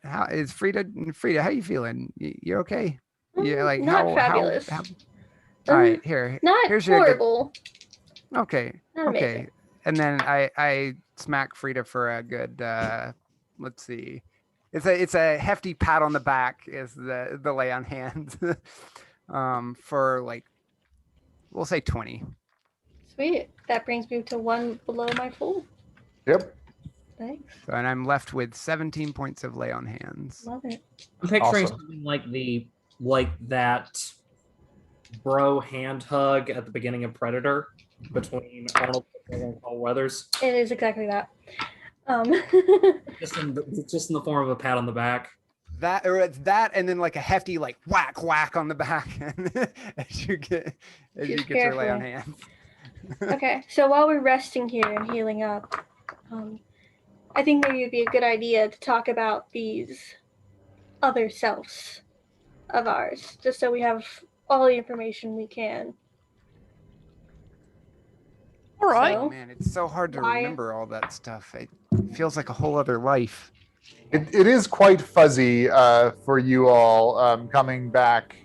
how is Frida? Frida, how you feeling? You okay? Yeah, like Not how fabulous. All right, here. Not here's your good- horrible. Okay. Not Okay. amazing. And then I smack Frida for a good let's see. It's a hefty pat on the back is the lay on hands. For like we'll say 20. Sweet. That brings me to 1 below my full. Yep. Thanks. So, and I'm left with 17 points of lay on hands. Love it. I'm picturing Awesome. something like that bro hand hug at the beginning of Predator between Arnold and Paul Weathers, It is exactly that. just in the form of a pat on the back. That or it's that and then like a hefty like whack on the back as you get Choose your lay on carefully. hands. Okay, so while we're resting here and healing up, I think maybe it'd be a good idea to talk about these other selves of ours, just so we have all the information we can. All right. So- Man, it's so hard to Why- remember all that stuff. It feels like a whole other life. It is quite fuzzy for you all coming back.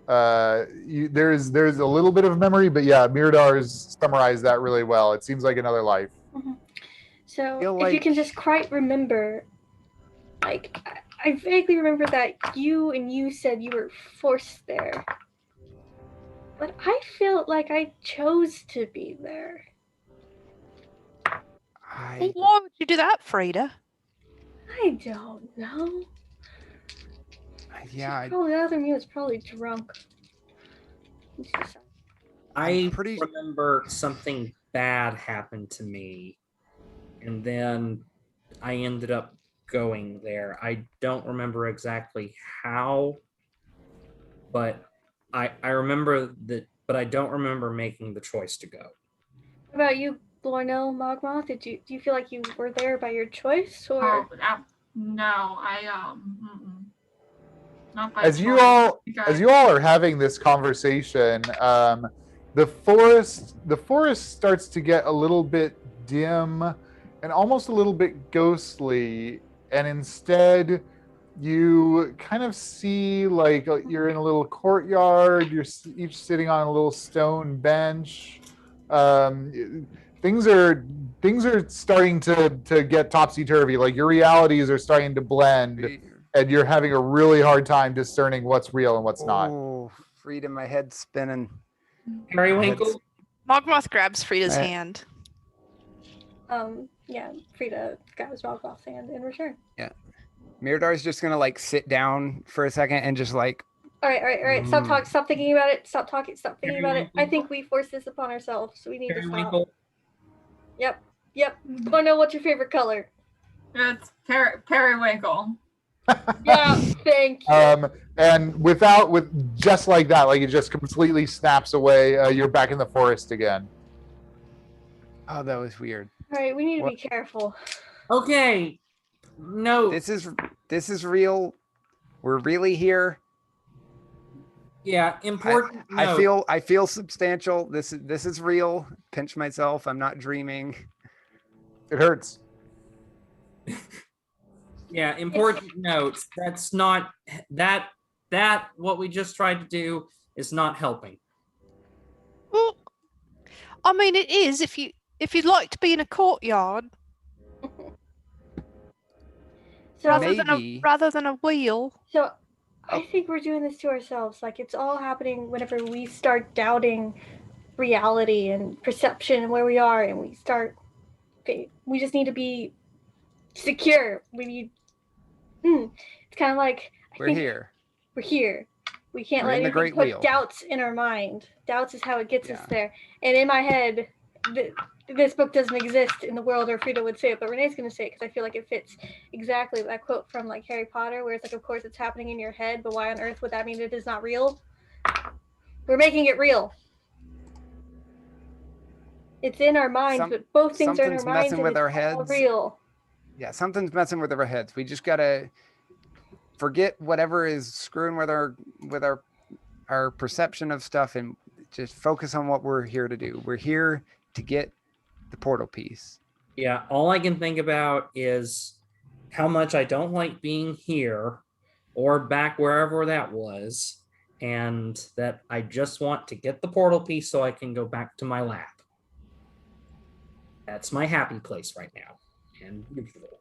There's a little bit of memory, but yeah, Miradar's summarized that really well. It seems like another life. So Feel if you like- can just quite remember, like I vaguely remember that you said you were forced there, but I feel like I chose to be there. Why would you do that, Frida? I don't know. Yeah, Probably the other me was probably drunk. I pretty- remember something bad happened to me, and then I ended up going there. I don't remember exactly how, but I remember that, but I don't remember making the choice to go. What about you, Lornell Mogmoth? Do you feel like you were there by your choice, or No, not by As you choice. all Because- as you all are having this conversation, the forest starts to get a little bit dim and almost a little bit ghostly, and instead you kind of see like you're in a little courtyard. You're each sitting on a little stone bench. Things are starting to get topsy turvy. Like your realities are starting to blend, and you're having a really hard time discerning what's real and what's not. Oh, Frida, my head's spinning. Periwinkle. Mogmoth grabs Frida's Right. hand. yeah, Frida grabs Mogmoth's hand in return. Miradar's just gonna like sit down for a second and just like, All right. Stop Mm. talking. Stop thinking about it. Stop talking. Stop thinking about it. I Periwinkle. think we forced this upon ourselves, so we need to stop. Periwinkle. Yep. Lornell, what's your favorite color? It's periwinkle. Yeah, thank you. And with just like that, like it just completely snaps away. You're back in the forest again. oh, that was weird. All right, we need to what- be careful. Okay. No. This is real. We're really here. Yeah. Important. I feel substantial. This is real. Pinch myself. I'm not dreaming. It hurts. Yeah, important notes. That's not that what we just tried to do is not helping. Well, I mean, it is if you'd like to be in a courtyard So, Maybe. rather than a wheel. so I think we're doing this to ourselves. Like it's all happening whenever we start doubting reality and perception and where we are, and we start. We just need to be secure. We need. It's kind of like I We're think here. We're here. We can't We're let in the anything Great put Wheel. doubts in our mind. Doubts is how it gets us Yeah. there. And in my head, this book doesn't exist in the world, or Frida would say it, but Renee's going to say it because I feel like it fits exactly that quote from like Harry Potter, where it's like, of course it's happening in your head, but why on earth would that mean it is not real? We're making it real. It's in our minds, Some- but both things are in our something's minds, messing and with it's our all heads. real. Yeah, something's messing with our heads. We just gotta forget whatever is screwing with our perception of stuff and just focus on what we're here to do. We're here to get the portal piece. Yeah, all I can think about is how much I don't like being here or back wherever that was, and that I just want to get the portal piece so I can go back to my lab. That's my happy place right now. And usual.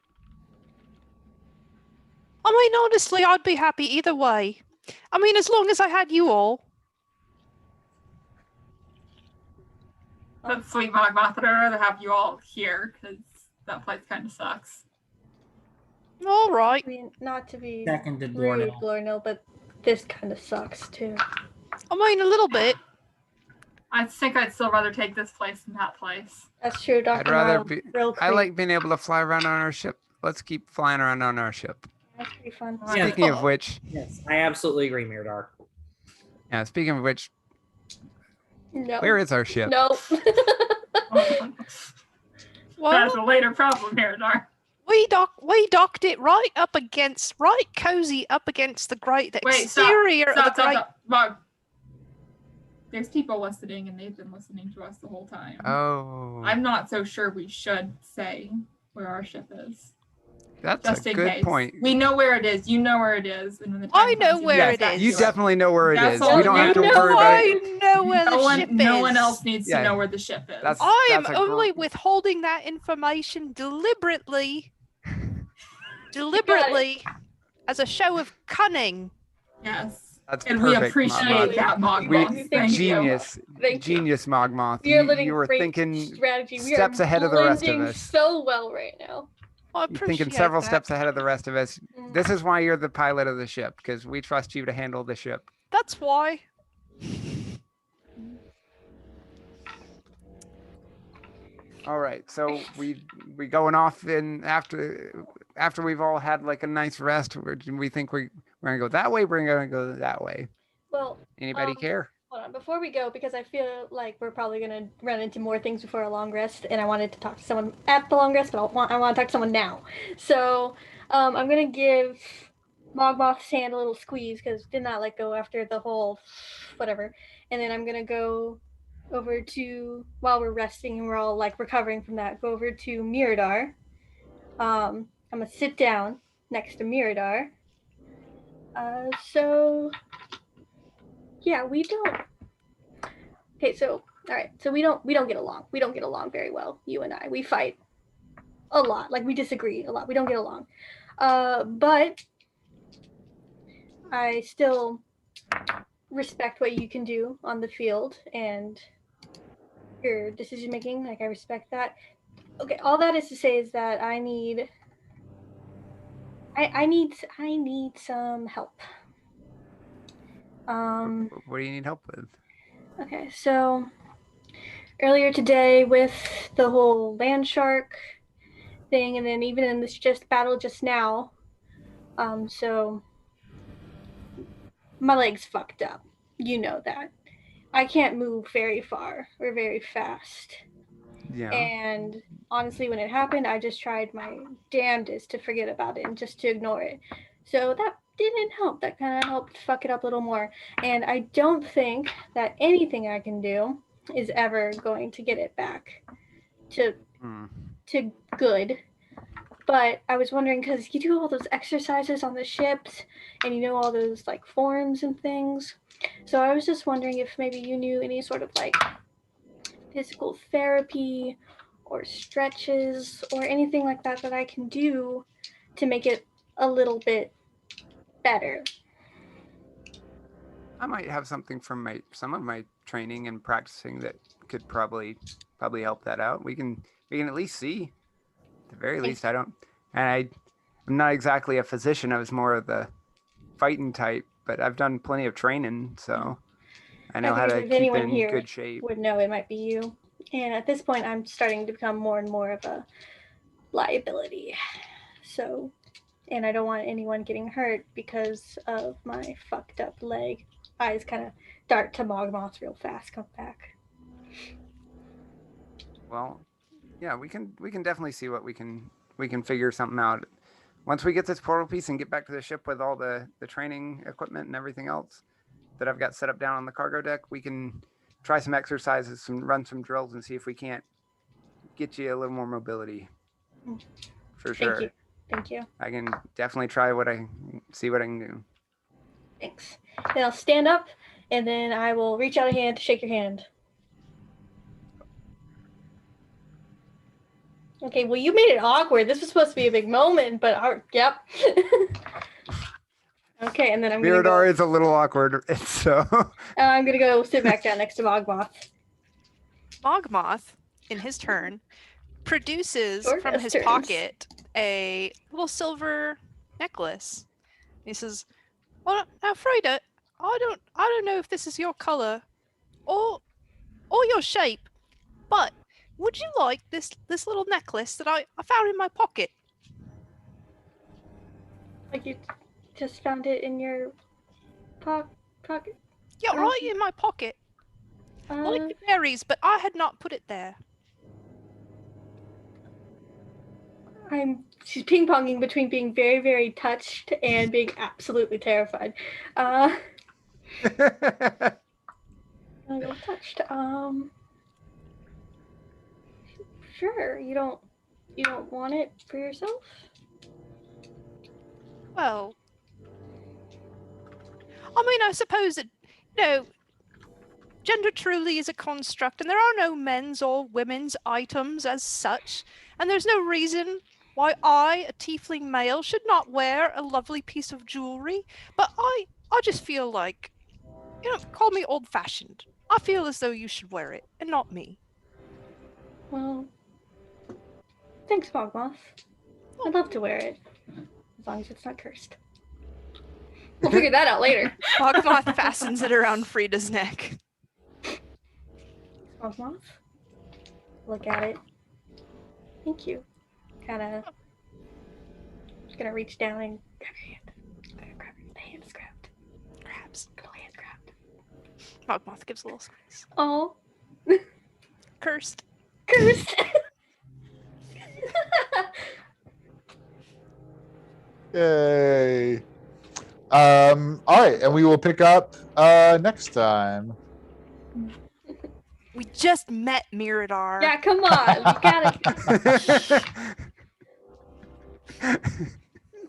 I mean, honestly, I'd be happy either way. I mean, as long as I had you all. That's sweet, Mogmoth. I'd rather have you all here because that place kind of sucks. All right. I mean, not to be Seconded rude, Lornell. Lornell, but this kind of sucks too. I mean, a little bit. I think I'd still rather take this place than that place. That's true, Dr. I'd rather Morrow. be. Real I quick. like being able to fly around on our ship. Let's keep flying around on our ship. That's pretty fun. Yeah. Speaking of which, Yes, I absolutely agree, Miradar. yeah. Speaking of which, No. where is our ship? No. That's Well, a later problem here, Dar. we docked it right cozy up against the Wait, stop. exterior of the great. Stop. Mog. There's people listening, and they've been listening to us the whole time. Oh, I'm not so sure we should say where our ship is. that's Just a in good case. point. We know where it is. You know where it is. And when the I time know comes, where get it back is. to You us. definitely know where it That's is. all We don't you have to know. worry about it. I know where the ship is. No one else needs Yeah. to know where the ship is. That's- I am a only gr- withholding that information deliberately as a show of cunning. yes. That's And we perfect, appreciate Mogmoth. that, Mogmoth. We Thank you. genius, Thank you. genius, Mogmoth. We are You, living you were great thinking strategy. We steps are ahead of the rest of blending us. so well right now. I You're appreciate thinking several that. steps ahead of the rest of us. Mm. This is why you're the pilot of the ship, because we trust you to handle the ship. That's why. All right, so we going off in after we've all had like a nice rest. We think we're gonna go that way. We're gonna go that way. Well, Anybody Um, care? Hold on, before we go, because I feel like we're probably gonna run into more things before a long rest, and I wanted to talk to someone at the long rest, but I want to talk to someone now. So, I'm gonna give Mogmoth's hand a little squeeze because did not let go after the whole whatever, and then I'm gonna go over to while we're resting and we're all like recovering from that. Go over to Miradar. I'm gonna sit down next to Miradar. So yeah, we don't. Okay, so all right, so we don't get along. We don't get along very well. You and I, we fight a lot. Like we disagree a lot. We don't get along. But I still respect what you can do on the field and your decision making. Like I respect that. Okay, all that is to say is that I need some help. What do you need help with? Okay, so earlier today with the whole land shark thing, and then even in this just battle just now, so my leg's fucked up. You know that. I can't move very far or very fast. Yeah. And honestly, when it happened, I just tried my damnedest to forget about it and just to ignore it. So that didn't help. That kind of helped fuck it up a little more. And I don't think that anything I can do is ever going to get it back to good. But I was wondering because you do all those exercises on the ships and you know all those like forms and things. So I was just wondering if maybe you knew any sort of like physical therapy or stretches or anything like that that I can do to make it a little bit better. I might have something from some of my training and practicing that could probably help that out. We can at least see. At the very least, I'm not exactly a physician. I was more of the fighting type, but I've done plenty of training, so I know how to if keep anyone in here good shape. would know, it might be you. And at this point, I'm starting to become more and more of a liability. So, and I don't want anyone getting hurt because of my fucked up leg. Eyes kind of dart to Mogmoth real fast. Come back. Well, yeah, we can definitely see what we can figure something out. Once we get this portal piece and get back to the ship with all the training equipment and everything else that I've got set up down on the cargo deck, we can try some exercises, run some drills, and see if we can't get you a little more mobility. For sure. Thank you. I can definitely try see what I can do. Thanks. Then I'll stand up, and then I will reach out a hand to shake your hand. Okay, well, you made it awkward. This was supposed to be a big moment, but yep. Okay, and then I'm gonna Miradar is a little awkward, so I'm gonna go sit back down next to Mogmoth. Mogmoth, in his turn, produces from his pocket a little silver necklace. He says, "Well, now, Freda, I don't know if this is your color or your shape, but would you like this little necklace that I found in my pocket?" Like you just found it in your pocket? Yeah, right in my pocket. Like the berries, but I had not put it there. She's ping-ponging between being very, very touched and being absolutely terrified. I go touched. Sure. You don't want it for yourself? Well, I mean, I suppose that, gender truly is a construct, and there are no men's or women's items as such, and there's no reason why I, a tiefling male, should not wear a lovely piece of jewelry, but I just feel like, call me old-fashioned. I feel as though you should wear it, and not me. Well, thanks, Mogmoth. I'd love to wear it, as long as it's not cursed. We'll figure that out later. Mogmoth fastens it around Freda's neck. Mogmoth, look at it. Thank you. Just gonna reach down and grab your hand. Grab the hand is grabbed. Grabs. Little hand grabbed. Mogmoth gives a little squeeze. Oh, Cursed. cursed. Yay. All right, and we will pick up next time. We just met Mirador. Yeah, come on. We gotta.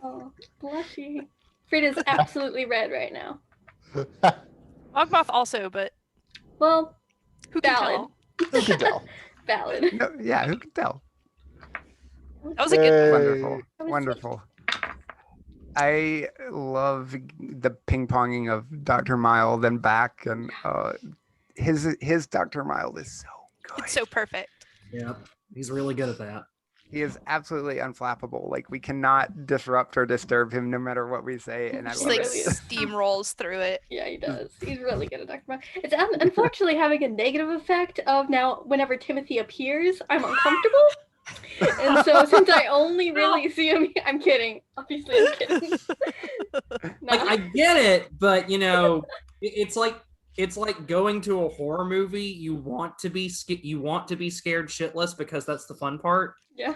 Oh, blushy. Frida's absolutely red right now. Mogmoth also, but Well, who can valid. tell? Who can tell? Valid. No, yeah, who can tell? That was a good Yay. Wonderful. That was Wonderful. I love the ping ponging of Dr. Mild and back, and his Dr. Mild is so good. It's so perfect. Yeah, he's really good at that. He is absolutely unflappable. Like we cannot disrupt or disturb him no matter what we say, and I Just love like really it. is. steamrolls through it. Yeah, he does. He's really good at Dr. Mild. It's unfortunately having a negative effect of now whenever Timothy appears, I'm uncomfortable. And so since I only really see him, I'm kidding. Obviously, I'm kidding. Like I get it, but it's like going to a horror movie. You want to be scared shitless because that's the fun part. Yeah.